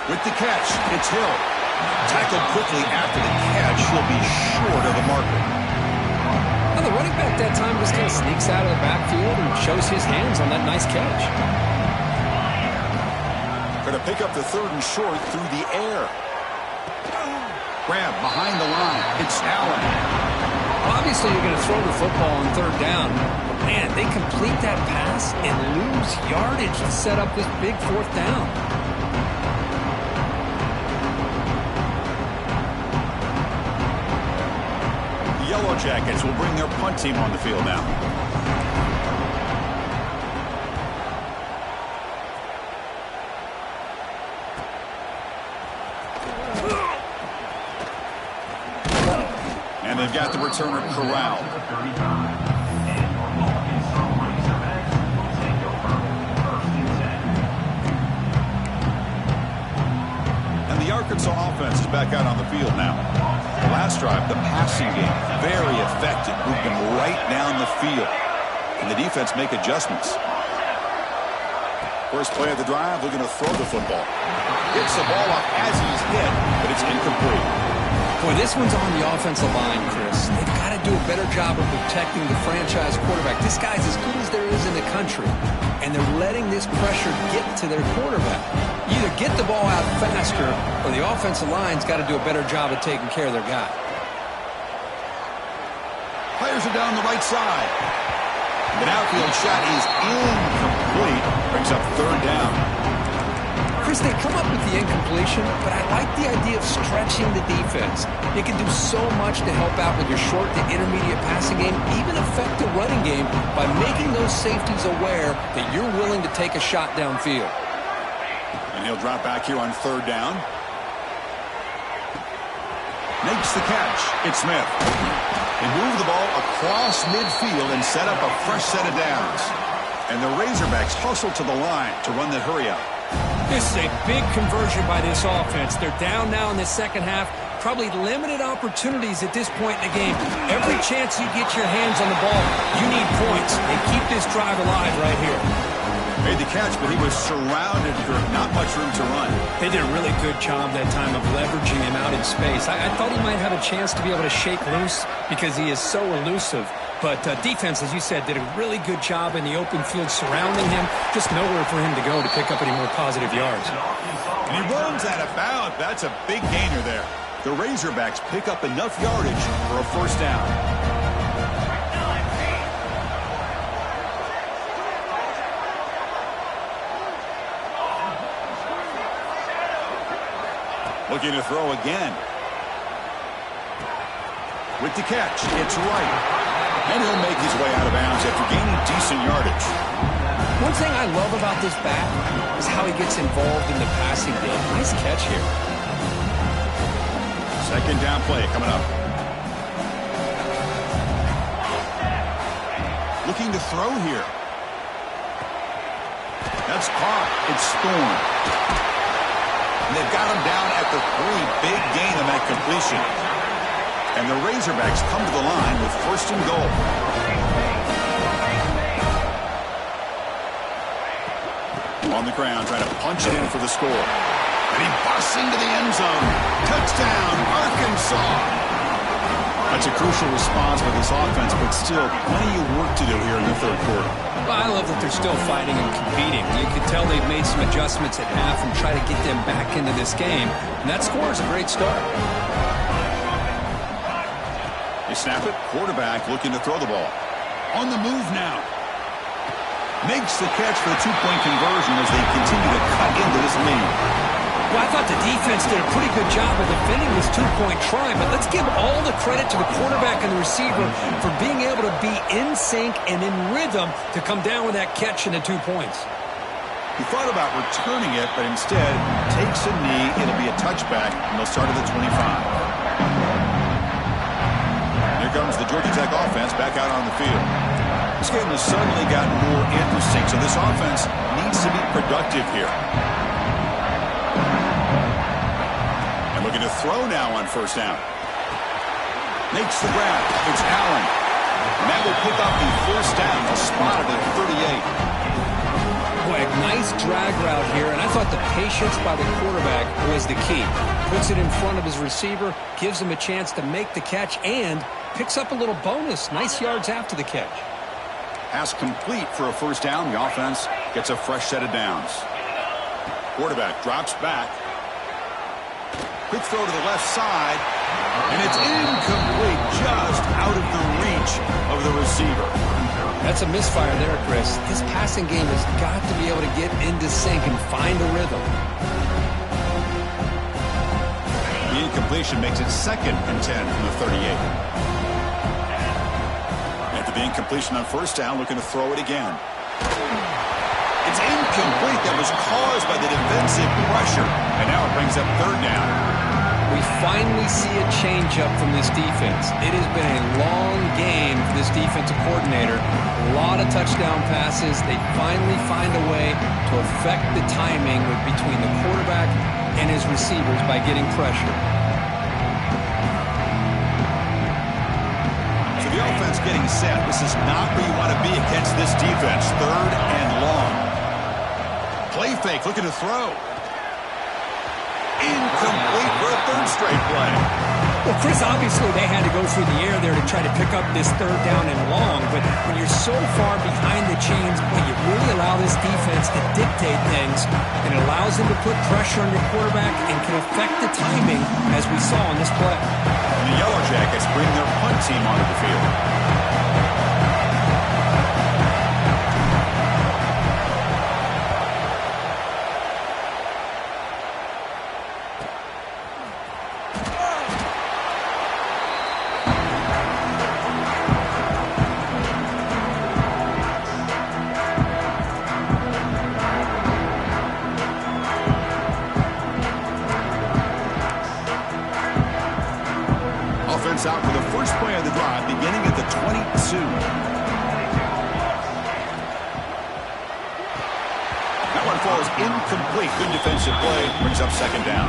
With the catch, it's Hill. Tackled quickly after the catch. He'll be short of the marker. Now the running back that time just kind of sneaks out of the backfield and shows his hands on that nice catch. Going to pick up the 3rd and short through the air. Grab behind the line. It's Allen. Obviously, you're going to throw the football on 3rd down. But, man, they complete that pass and lose yardage to set up this big 4th down. The Yellow Jackets will bring their punt team on the field now. And they've got the returner corralled. And the Arkansas offense is back out on the field now. The last drive, the passing game, very effective. Moved them right down the field. And the defense make adjustments. First play of the drive, they're going to throw the football. Gets the ball up as he's hit, but it's incomplete. Boy, this one's on the offensive line, Chris. They've got to do a better job of protecting the franchise quarterback. This guy's as good as there is in the country, and they're letting this pressure get to their quarterback. You either get the ball out faster, or the offensive line's got to do a better job of taking care of their guy. Players are down the right side. The outfield shot is incomplete. Brings up 3rd down. Chris, they come up with the incompletion, but I like the idea of stretching the defense. It can do so much to help out with your short to intermediate passing game, even affect the running game by making those safeties aware that you're willing to take a shot downfield. And he'll drop back here on 3rd down. Makes the catch. It's Smith. They move the ball across midfield and set up a fresh set of downs. And the Razorbacks hustle to the line to run the hurry up. This is a big conversion by this offense. They're down now in the 2nd half. Probably limited opportunities at this point in the game. Every chance you get your hands on the ball, you need points. And keep this drive alive right here. Made the catch, but he was surrounded for not much room to run. They did a really good job that time of leveraging him out in space. I thought he might have a chance to be able to shake loose because he is so elusive. But defense, as you said, did a really good job in the open field surrounding him. Just nowhere for him to go to pick up any more positive yards. And he runs out of bounds. That's a big gainer there. The Razorbacks pick up enough yardage for a first down. Looking to throw again. With the catch, it's right. And he'll make his way out of bounds after gaining decent yardage. One thing I love about this back is how he gets involved in the passing game. Nice catch here. Second down play coming up. Looking to throw here. That's caught. It's Thorne. And they've got him down at the 3. Big gain on that completion. And the Razorbacks come to the line with first and goal. On the ground, trying to punch it in for the score. And he busts into the end zone. Touchdown, Arkansas. That's a crucial response by this offense, but still plenty of work to do here in the third quarter. Well, I love that they're still fighting and competing. You can tell they've made some adjustments at half and try to get them back into this game. And that score is a great start. They snap it. Quarterback looking to throw the ball. On the move now. Makes the catch for the 2-point conversion as they continue to cut into this lead. Well, I thought the defense did a pretty good job of defending this 2-point try, but let's give all the credit to the quarterback and the receiver for being able to be in sync and in rhythm to come down with that catch and the 2 points. He thought about returning it, but instead takes a knee. It'll be a touchback, and they'll start at the 25. Here comes the Georgia Tech offense back out on the field. This game has suddenly gotten more interesting, so this offense needs to be productive here. And looking to throw now on first down. Makes the grab. It's Allen. And that will pick up the first down. They'll spot it at 38. Boy, a nice drag route here, and I thought the patience by the quarterback was the key. Puts it in front of his receiver, gives him a chance to make the catch, and picks up a little bonus. Nice yards after the catch. Pass complete for a first down. The offense gets a fresh set of downs. Quarterback drops back. Quick throw to the left side. And it's incomplete, just out of the reach of the receiver. That's a misfire there, Chris. This passing game has got to be able to get into sync and find a rhythm. The incompletion makes it 2nd and 10 from the 38. After the incompletion on first down, looking to throw it again. It's incomplete. That was caused by the defensive pressure. And now it brings up third down. We finally see a change-up from this defense. It has been a long game for this defensive coordinator. A lot of touchdown passes. They finally find a way to affect the timing between the quarterback and his receivers by getting pressure. The offense getting set. This is not where you want to be against this defense. Third and long. Play fake, looking to throw. Incomplete for a third straight play. Well, Chris, obviously they had to go through the air there to try to pick up this third down and long, but when you're so far behind the chains, when you really allow this defense to dictate things, and it allows them to put pressure on your quarterback and can affect the timing, as we saw in this play. And the Yellow Jackets bring their punt team onto the field. Out for the first play of the drive, beginning at the 22. That one falls incomplete. Good defensive play. Brings up second down.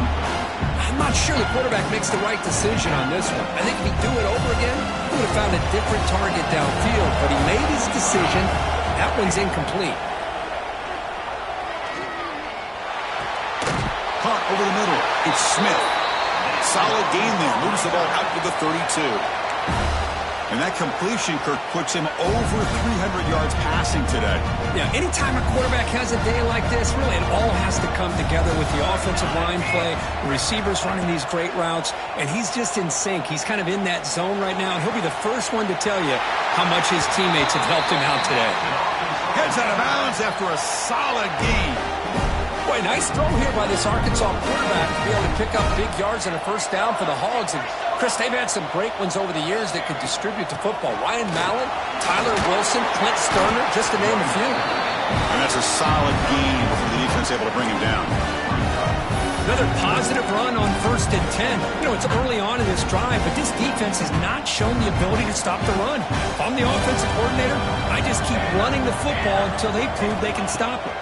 I'm not sure the quarterback makes the right decision on this one. I think if he'd do it over again, he would have found a different target downfield, but he made his decision. That one's incomplete. Caught over the middle. It's Smith. Solid gain there. Moves the ball out to the 32. And that completion, Kirk, puts him over 300 yards passing today. Yeah, anytime a quarterback has a day like this, really it all has to come together with the offensive line play, the receivers running these great routes, and he's just in sync. He's kind of in that zone right now, and he'll be the first one to tell you how much his teammates have helped him out today. Heads out of bounds after a solid gain. Boy, nice throw here by this Arkansas quarterback to be able to pick up big yards and a first down for the Hogs. And, Chris, they've had some great ones over the years that could distribute the football. Ryan Mallett, Tyler Wilson, Clint Sterner, just to name a few. And that's a solid game before the defense able to bring him down. Another positive run on 1st and 10. You know, it's early on in this drive, but this defense has not shown the ability to stop the run. If I'm the offensive coordinator, I just keep running the football until they prove they can stop it.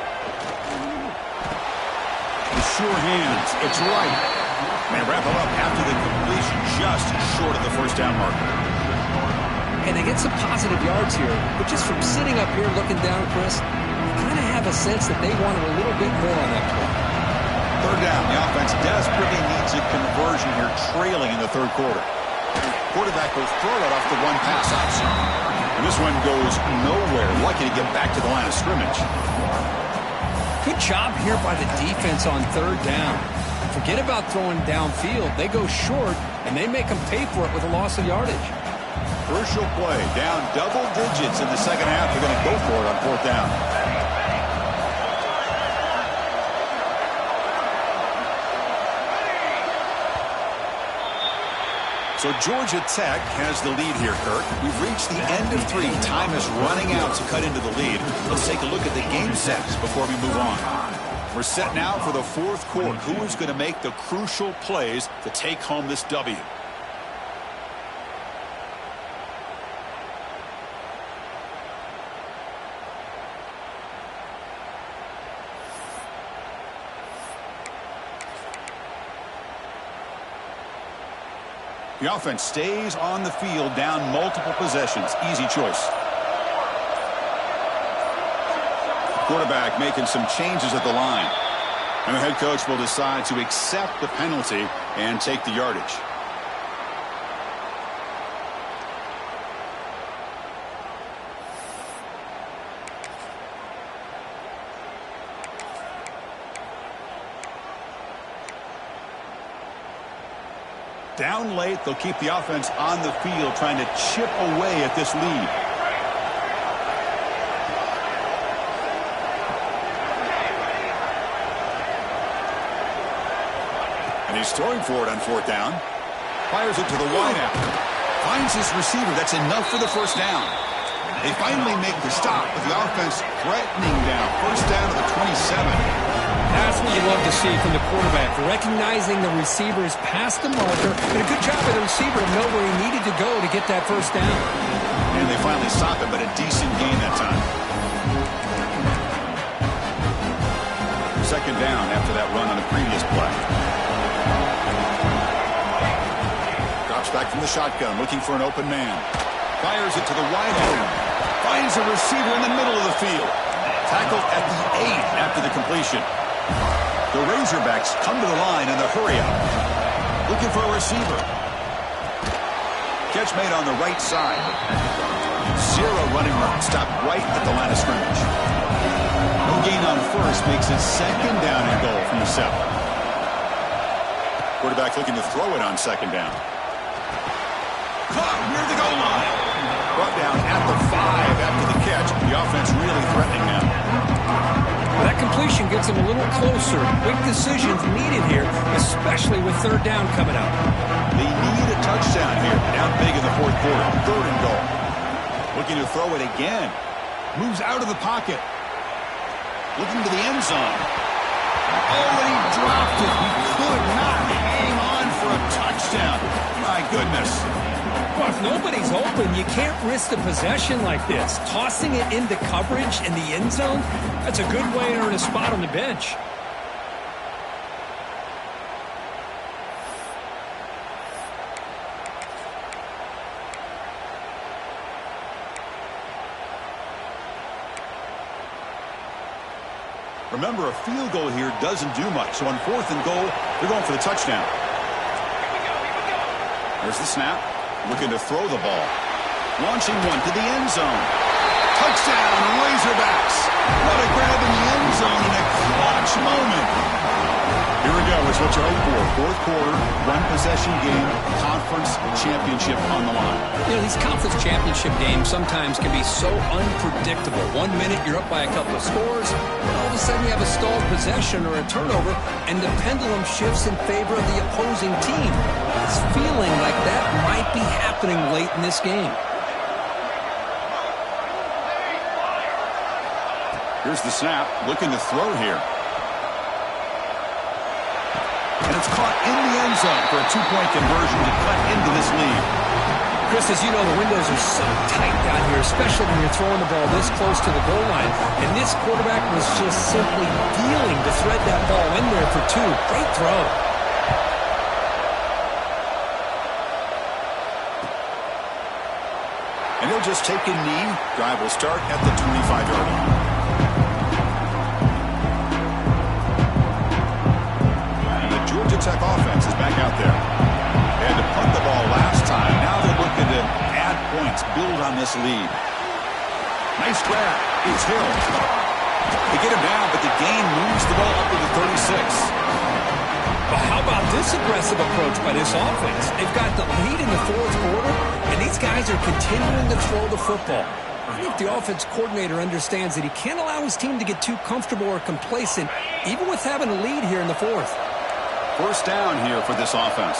The sure hands, it's right. They wrap it up after the completion, just short of the first down marker. And they get some positive yards here, but just from sitting up here looking down, Chris, you kind of have a sense that they wanted a little bit more on that play. Third down, the offense desperately needs a conversion here, trailing in the third quarter. Quarterback will throw it off the one pass option. And this one goes nowhere, lucky to get back to the line of scrimmage. Good job here by the defense on third down. Forget about throwing downfield. They go short, and they make them pay for it with a loss of yardage. Crucial play, down double digits in the second half. They're going to go for it on fourth down. So Georgia Tech has the lead here, Kirk. We've reached the end of 3. Time is running out to cut into the lead. Let's take a look at the game sets before we move on. We're set now for the fourth quarter. Who is going to make the crucial plays to take home this W? The offense stays on the field, down multiple possessions. Easy choice. Quarterback making some changes at the line. And the head coach will decide to accept the penalty and take the yardage. Down late, they'll keep the offense on the field trying to chip away at this lead. And he's throwing for it on fourth down. Fires it to the wideout. Finds his receiver. That's enough for the first down. They finally make the stop with the offense threatening down. First down to the 27. That's what you love to see from the quarterback, recognizing the receiver is past the marker, and a good job by the receiver to know where he needed to go to get that first down. And they finally stop it, but a decent gain that time. Second down after that run on the previous play. Drops back from the shotgun, looking for an open man. Fires it to the wide open. Finds a receiver in the middle of the field. Tackled at the 8 after the completion. The Razorbacks come to the line in the hurry-up. Looking for a receiver. Catch made on the right side. Zero running room. Stopped right at the line of scrimmage. No gain on first makes it second down and goal from the 7. Quarterback looking to throw it on second down. Caught near the goal line. Brought down at the 5 after the catch. The offense really threatening now. That completion gets them a little closer. Quick decisions needed here, especially with third down coming up. They need a touchdown here. Down big in the fourth quarter. Third and goal. Looking to throw it again. Moves out of the pocket. Looking to the end zone. Already dropped it. He could not hang on for a touchdown. My goodness. Well, if nobody's open, you can't risk the possession like this. Tossing it into coverage in the end zone, that's a good way to earn a spot on the bench. Remember, a field goal here doesn't do much. So on fourth and goal, they're going for the touchdown. There's the snap. Looking to throw the ball. Launching one to the end zone. Touchdown, Razorbacks. What a grab in the end zone in a clutch moment. Here we go. It's what you hope for. Fourth quarter, one-possession game, conference championship on the line. You know, these conference championship games sometimes can be so unpredictable. 1 minute you're up by a couple of scores, and all of a sudden you have a stalled possession or a turnover, and the pendulum shifts in favor of the opposing team. It's feeling like that might be happening late in this game. Here's the snap, looking to throw here. And it's caught in the end zone for a two-point conversion to cut into this lead. Chris, as you know, the windows are so tight down here, especially when you're throwing the ball this close to the goal line. And this quarterback was just simply dealing to thread that ball in there for two. Great throw. And he'll just take a knee. Drive will start at the 25-yard line. Georgia Tech offense is back out there. They had to punt the ball last time. Now they're looking to add points, build on this lead. Nice grab. It's Hill. They get him down, but the gain moves the ball up to the 36. Well, how about this aggressive approach by this offense? They've got the lead in the fourth quarter, and these guys are continuing to throw the football. I think the offense coordinator understands that he can't allow his team to get too comfortable or complacent, even with having a lead here in the fourth. First down here for this offense.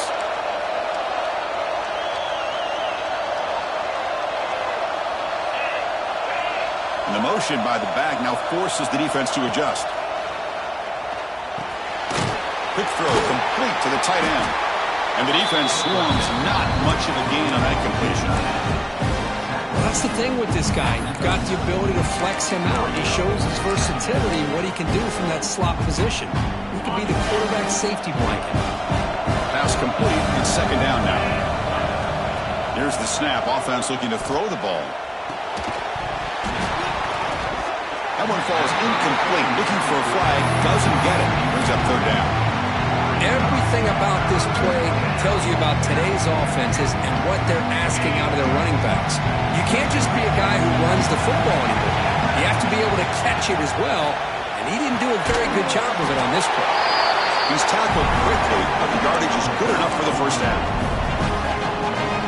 And the motion by the back now forces the defense to adjust. Quick throw complete to the tight end. And the defense swarms not much of a gain on that completion. Well, that's the thing with this guy. You've got the ability to flex him out. He shows his versatility and what he can do from that slot position. He could be the quarterback safety blanket. Pass complete. It's second down now. Here's the snap. Offense looking to throw the ball. That one falls incomplete. Looking for a flag. Doesn't get it. Brings up third down. Everything about this play tells you about today's offenses and what they're asking out of their running backs. You can't just be a guy who runs the football anymore. You have to be able to catch it as well, and he didn't do a very good job of it on this play. He's tackled quickly, but the yardage is good enough for the first down.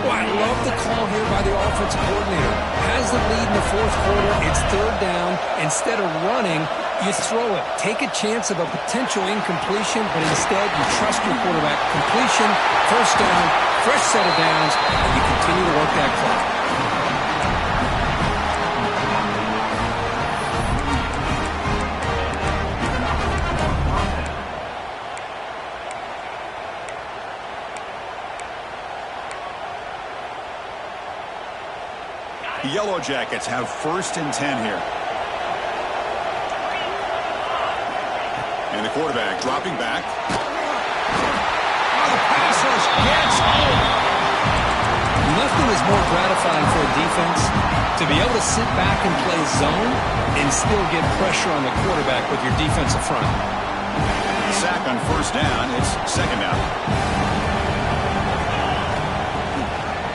Well, I love the call here by the offensive coordinator. Has the lead in the fourth quarter. It's third down. Instead of running, you throw it. Take a chance of a potential incompletion, but instead you trust your quarterback. Completion, first down, fresh set of downs, and you continue to work that clock. The Yellow Jackets have first and 10 here. And the quarterback dropping back. Oh, the pass rush gets home. Nothing is more gratifying for a defense to be able to sit back and play zone and still get pressure on the quarterback with your defensive front. Sack on first down. It's second down.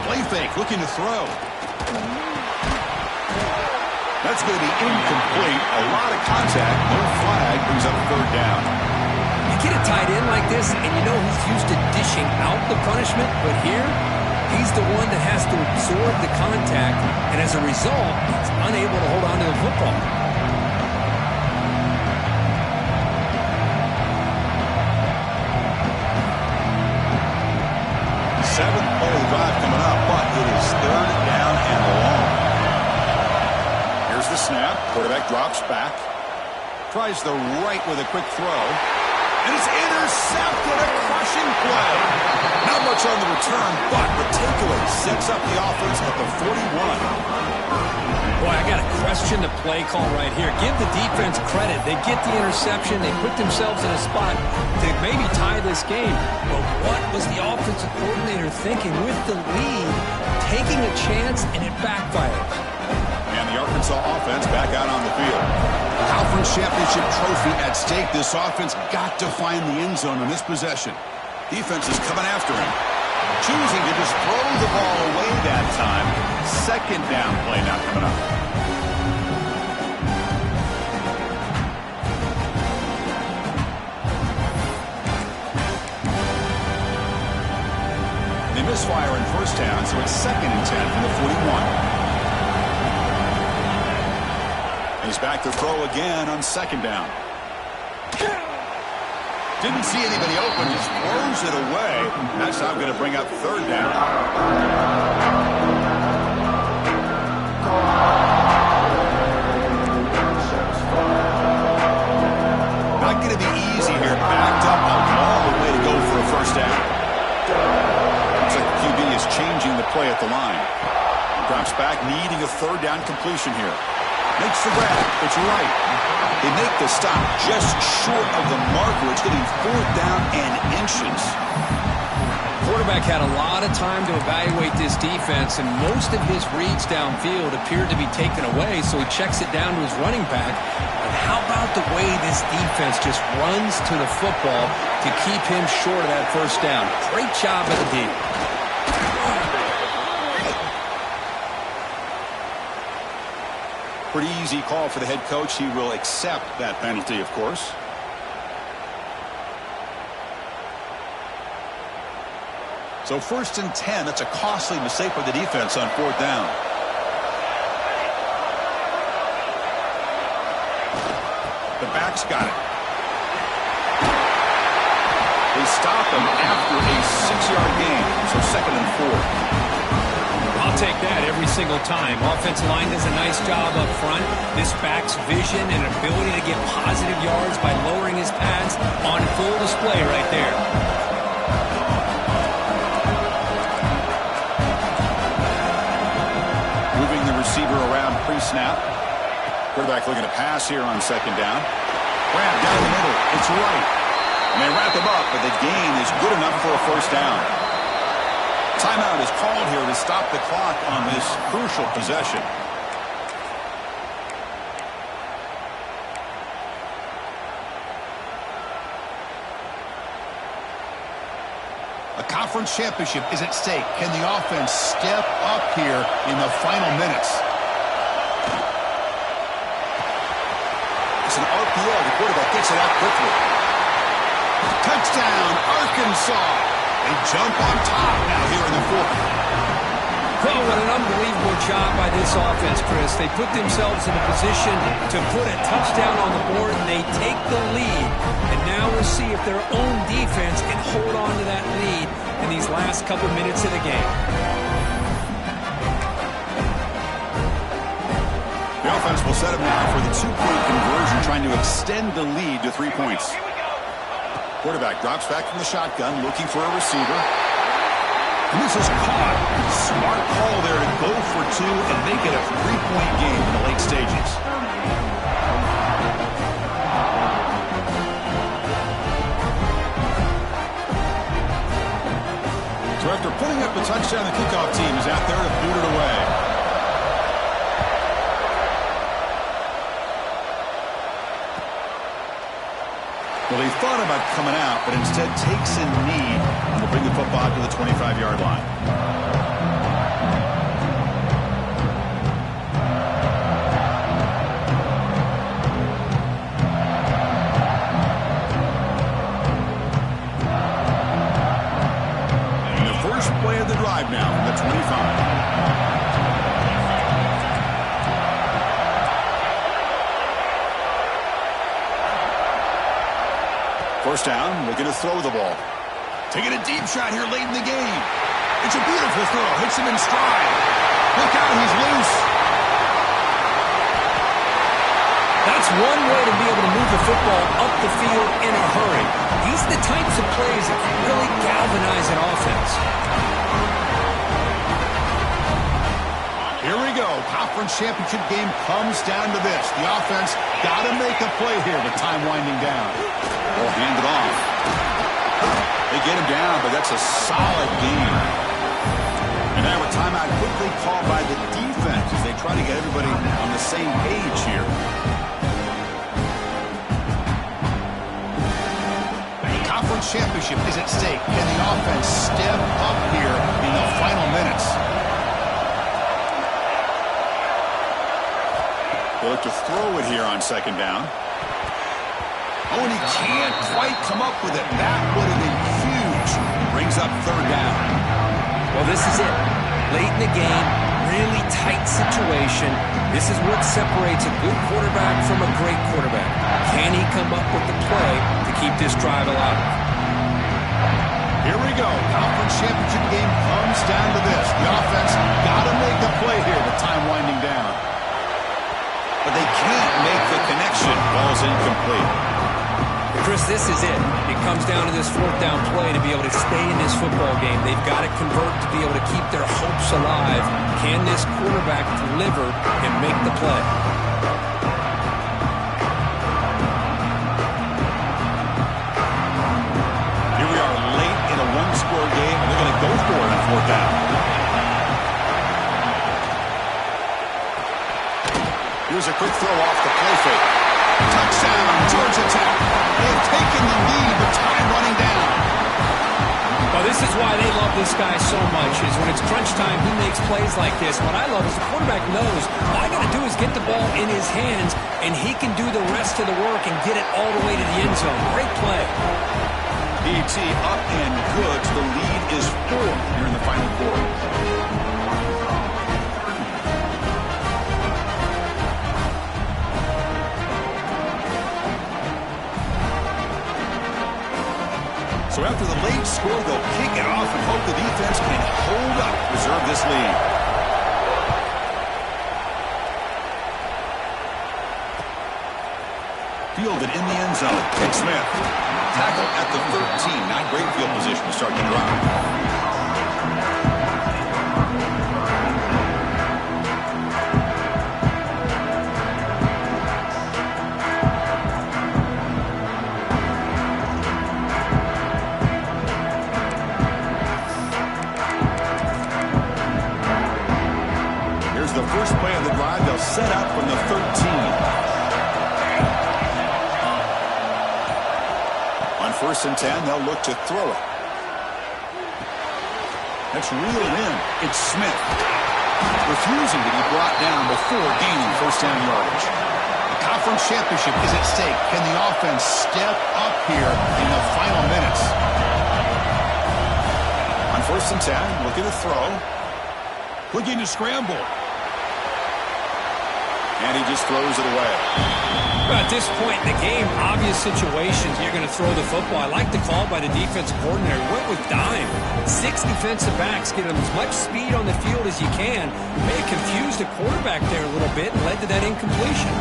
Play fake, looking to throw. That's going to be incomplete. A lot of contact. No flag. Brings up third down. You get a tight end like this, and you know he's used to dishing out the punishment, but here, he's the one that has to absorb the contact, and as a result, he's unable to hold on to the football. Seventh play of the drive coming up, but it is third down and long. Here's the snap. Quarterback drops back. Tries the right with a quick throw. And it's intercepted. A crushing play. Not much on the return, but the takeaway sets up the offense at the 41. Boy, I got to question the play call right here. Give the defense credit. They get the interception. They put themselves in a spot to maybe tie this game. But what was the offensive coordinator thinking with the lead? Taking a chance, and it backfires. And the Arkansas offense back out on the field. Conference championship trophy at stake. This offense got to find the end zone on this possession. Defense is coming after him. Choosing to just throw the ball away that time. Second down play now coming up. misfire in first down, so it's 2nd and 10 from the 41. He's back to throw again on 2nd down. Didn't see anybody open, just throws it away. That's now going to bring up 3rd down. Not going to be easy here. Backed up a long way to go for a first down. Looks like the QB is changing the play at the line. Drops back, needing a 3rd down completion here. Makes the grab. It's right. They make the stop just short of the marker. It's getting 4th down and inches. Quarterback had a lot of time to evaluate this defense, and most of his reads downfield appeared to be taken away, so he checks it down to his running back. But how about the way this defense just runs to the football to keep him short of that first down? Great job by the D. Pretty easy call for the head coach. He will accept that penalty, of course. So 1st and 10. That's a costly mistake by the defense on 4th down. The back's got it. They stop him after a 6-yard gain. So 2nd and 4. I'll take that every single time. Offensive line does a nice job up front. This back's vision and ability to get positive yards by lowering his pads on full display right there. Moving the receiver around pre-snap. Quarterback looking to pass here on 2nd down. Grab down the middle. It's right. And they wrap him up, but the gain is good enough for a first down. Timeout is called here to stop the clock on this crucial possession. A conference championship is at stake. Can the offense step up here in the final minutes? It's an RPO. The quarterback gets it out quickly. Touchdown, Arkansas. They jump on top now here in the 4th. Well, what an unbelievable job by this offense, Chris. They put themselves in a position to put a touchdown on the board, and they take the lead. And now we'll see if their own defense can hold on to that lead in these last couple minutes of the game. The offense will set up now for the 2-point conversion, trying to extend the lead to 3 points. Quarterback drops back from the shotgun, looking for a receiver. And this is caught. Smart call there to go for 2 and make it a 3-point game in the late stages. So after putting up a touchdown, the kickoff team is out there to boot it away. Well, he thought about coming out, but instead takes a knee and will bring the football to the 25-yard line. And the first play of the drive now from the 25. First down, looking to throw the ball. Taking a deep shot here late in the game. It's a beautiful throw. Hits him in stride. Look out, he's loose. That's one way to be able to move the football up the field in a hurry. These are the types of plays that can really galvanize an offense. Here we go. Conference championship game comes down to this. The offense got to make a play here with time winding down. Ball handed off. They get him down, but that's a solid game. And now a timeout quickly called by the defense as they try to get everybody on the same page here. The conference championship is at stake. Can the offense step up here in the final minutes? They look to throw it here on 2nd down. Oh, and he can't quite come up with it. That would have been huge. Brings up 3rd down. Well, this is it. Late in the game, really tight situation. This is what separates a good quarterback from a great quarterback. Can he come up with the play to keep this drive alive? Here we go. Conference championship game comes down to this. The offense got to make a play here with time winding down. But they can't make the connection. Ball's incomplete. Chris, this is it. It comes down to this fourth down play to be able to stay in this football game. They've got to convert to be able to keep their hopes alive. Can this quarterback deliver and make the play? Here we are late in a one-score game, and they're going to go for it on fourth down. Here's a quick throw off the play fake. Touchdown, Georgia Tech. They've taken the lead, but time running down. Well, this is why they love this guy so much, is when it's crunch time, he makes plays like this. What I love is the quarterback knows all I got to do is get the ball in his hands, and he can do the rest of the work and get it all the way to the end zone. Great play. DT up and good. The lead is 4 here in the final quarter. So after the late score, they'll kick it off and hope the defense can hold up, preserve this lead. Fielded in the end zone. Nick Smith. Tackle at the 13. Not great field position to start the drive. The first play of the drive, they'll set up from the 13. On 1st and 10, they'll look to throw it. That's reeled in. It's Smith. Refusing to be brought down before gaining first down yardage. The conference championship is at stake. Can the offense step up here in the final minutes? On 1st and 10, looking to throw. Looking to scramble. And he just throws it away. Well, at this point in the game, obvious situations, you're going to throw the football. I like the call by the defensive coordinator. Went with dime. 6 defensive backs, get them as much speed on the field as you can. May have confused the quarterback there a little bit and led to that incompletion.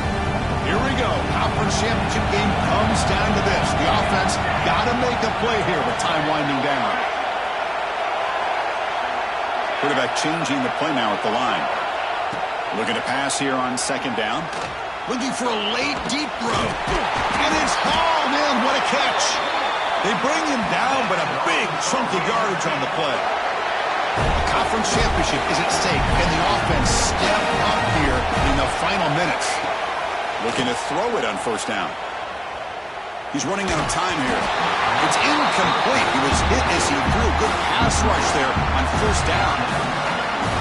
Here we go. Conference championship game comes down to this. The offense got to make a play here with time winding down. Quarterback changing the play now at the line. Looking to pass here on 2nd down. Looking for a late, deep throw. And it's hauled in. What a catch. They bring him down, but a big chunk of yardage on the play. The conference championship is at stake. Can the offense step up here in the final minutes? Looking to throw it on 1st down. He's running out of time here. It's incomplete. He was hit as he threw a good pass rush there on 1st down.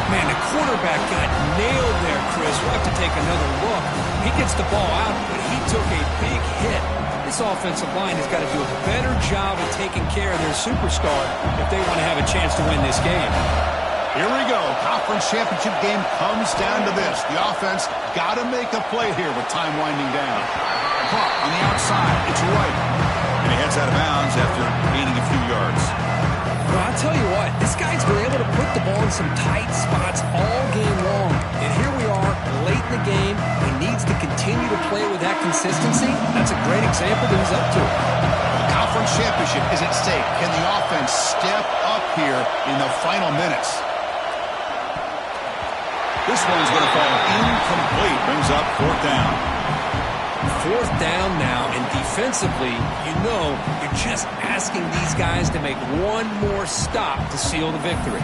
Man, the quarterback got nailed there, Chris. We'll have to take another look. He gets the ball out, but he took a big hit. This offensive line has got to do a better job of taking care of their superstar if they want to have a chance to win this game. Here we go. Conference championship game comes down to this. The offense got to make a play here with time winding down. Caught on the outside. It's right. And he heads out of bounds after gaining a few yards. Well, I'll tell you what, this guy's been able to put the ball in some tight spots all game long. And here we are, late in the game. He needs to continue to play with that consistency. That's a great example that he's up to. The conference championship is at stake. Can the offense step up here in the final minutes? This one's going to fall incomplete. Brings up 4th down. 4th down now, and defensively, you know, you're just asking these guys to make one more stop to seal the victory.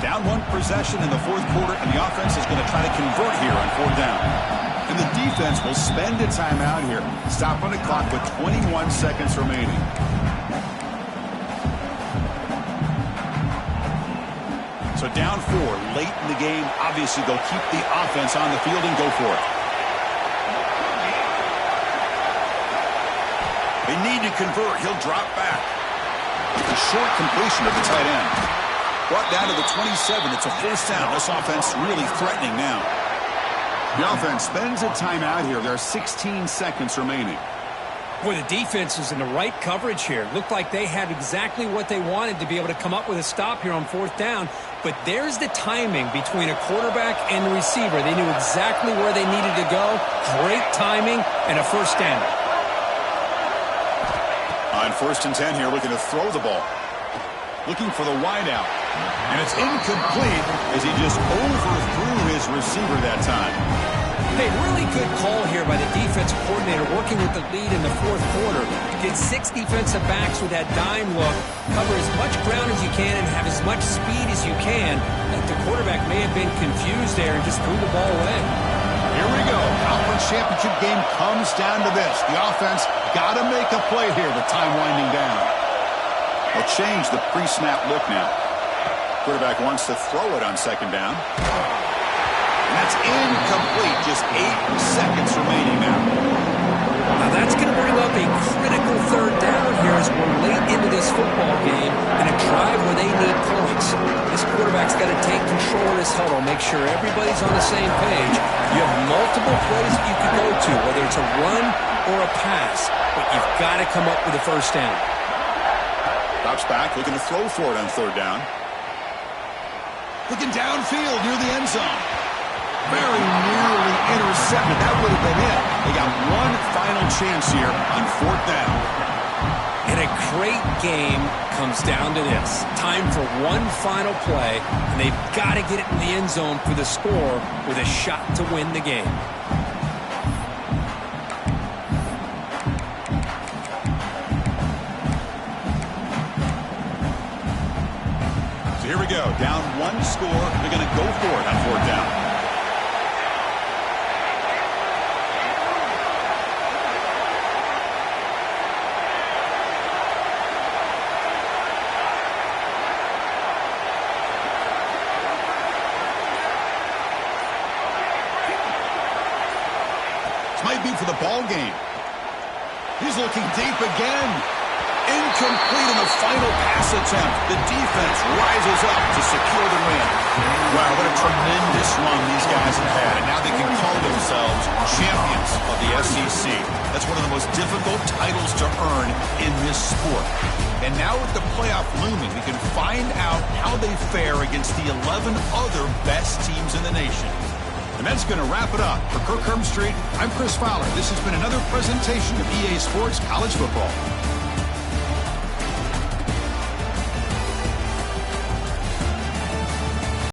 Down 1 possession in the 4th quarter, and the offense is going to try to convert here on 4th down. And the defense will spend a timeout here. Stop on the clock with 21 seconds remaining. So down 4 late in the game. Obviously, they'll keep the offense on the field and go for it. They need to convert. He'll drop back. A short completion of the tight end. Brought down to the 27. It's a first down. This offense really threatening now. The offense spends a timeout here. There are 16 seconds remaining. Boy, the defense is in the right coverage here. Looked like they had exactly what they wanted to be able to come up with a stop here on fourth down. But there's the timing between a quarterback and the receiver. They knew exactly where they needed to go. Great timing and a first down. On 1st and 10 here, looking to throw the ball. Looking for the wideout. And it's incomplete as he just overthrew his receiver that time. Hey, really good call here by the defensive coordinator working with the lead in the fourth quarter. Get 6 defensive backs with that dime look. Cover as much ground as you can and have as much speed as you can. The quarterback may have been confused there and just threw the ball away. Here we go. Conference championship game comes down to this. The offense got to make a play here with time winding down. They'll change the pre-snap look now. Quarterback wants to throw it on 2nd down. And that's incomplete. Just 8 seconds remaining now. Now that's going to bring up a critical 3rd down here as we're late into this football game and a drive where they need points. This quarterback's got to take control of this huddle, make sure everybody's on the same page. You have multiple plays that you can go to, whether it's a run or a pass, but you've got to come up with a first down. Drops back, looking to throw for it on 3rd down. Looking downfield near the end zone. Very nearly intercepted. That would have been it. They got one final chance here on 4th down. And a great game comes down to this. Time for one final play, and they've got to get it in the end zone for the score with a shot to win the game. So here we go. Down 1 score. They're going to go for it on 4th down. Might be for the ball game. He's looking deep again. Incomplete in the final pass attempt. The defense rises up to secure the win. Wow, what a tremendous run these guys have had. And now they can call themselves champions of the SEC. That's one of the most difficult titles to earn in this sport. And now with the playoff looming, we can find out how they fare against the 11 other best teams in the nation. And that's going to wrap it up. For Kirk Herbstreit, I'm Chris Fowler. This has been another presentation of EA Sports College Football.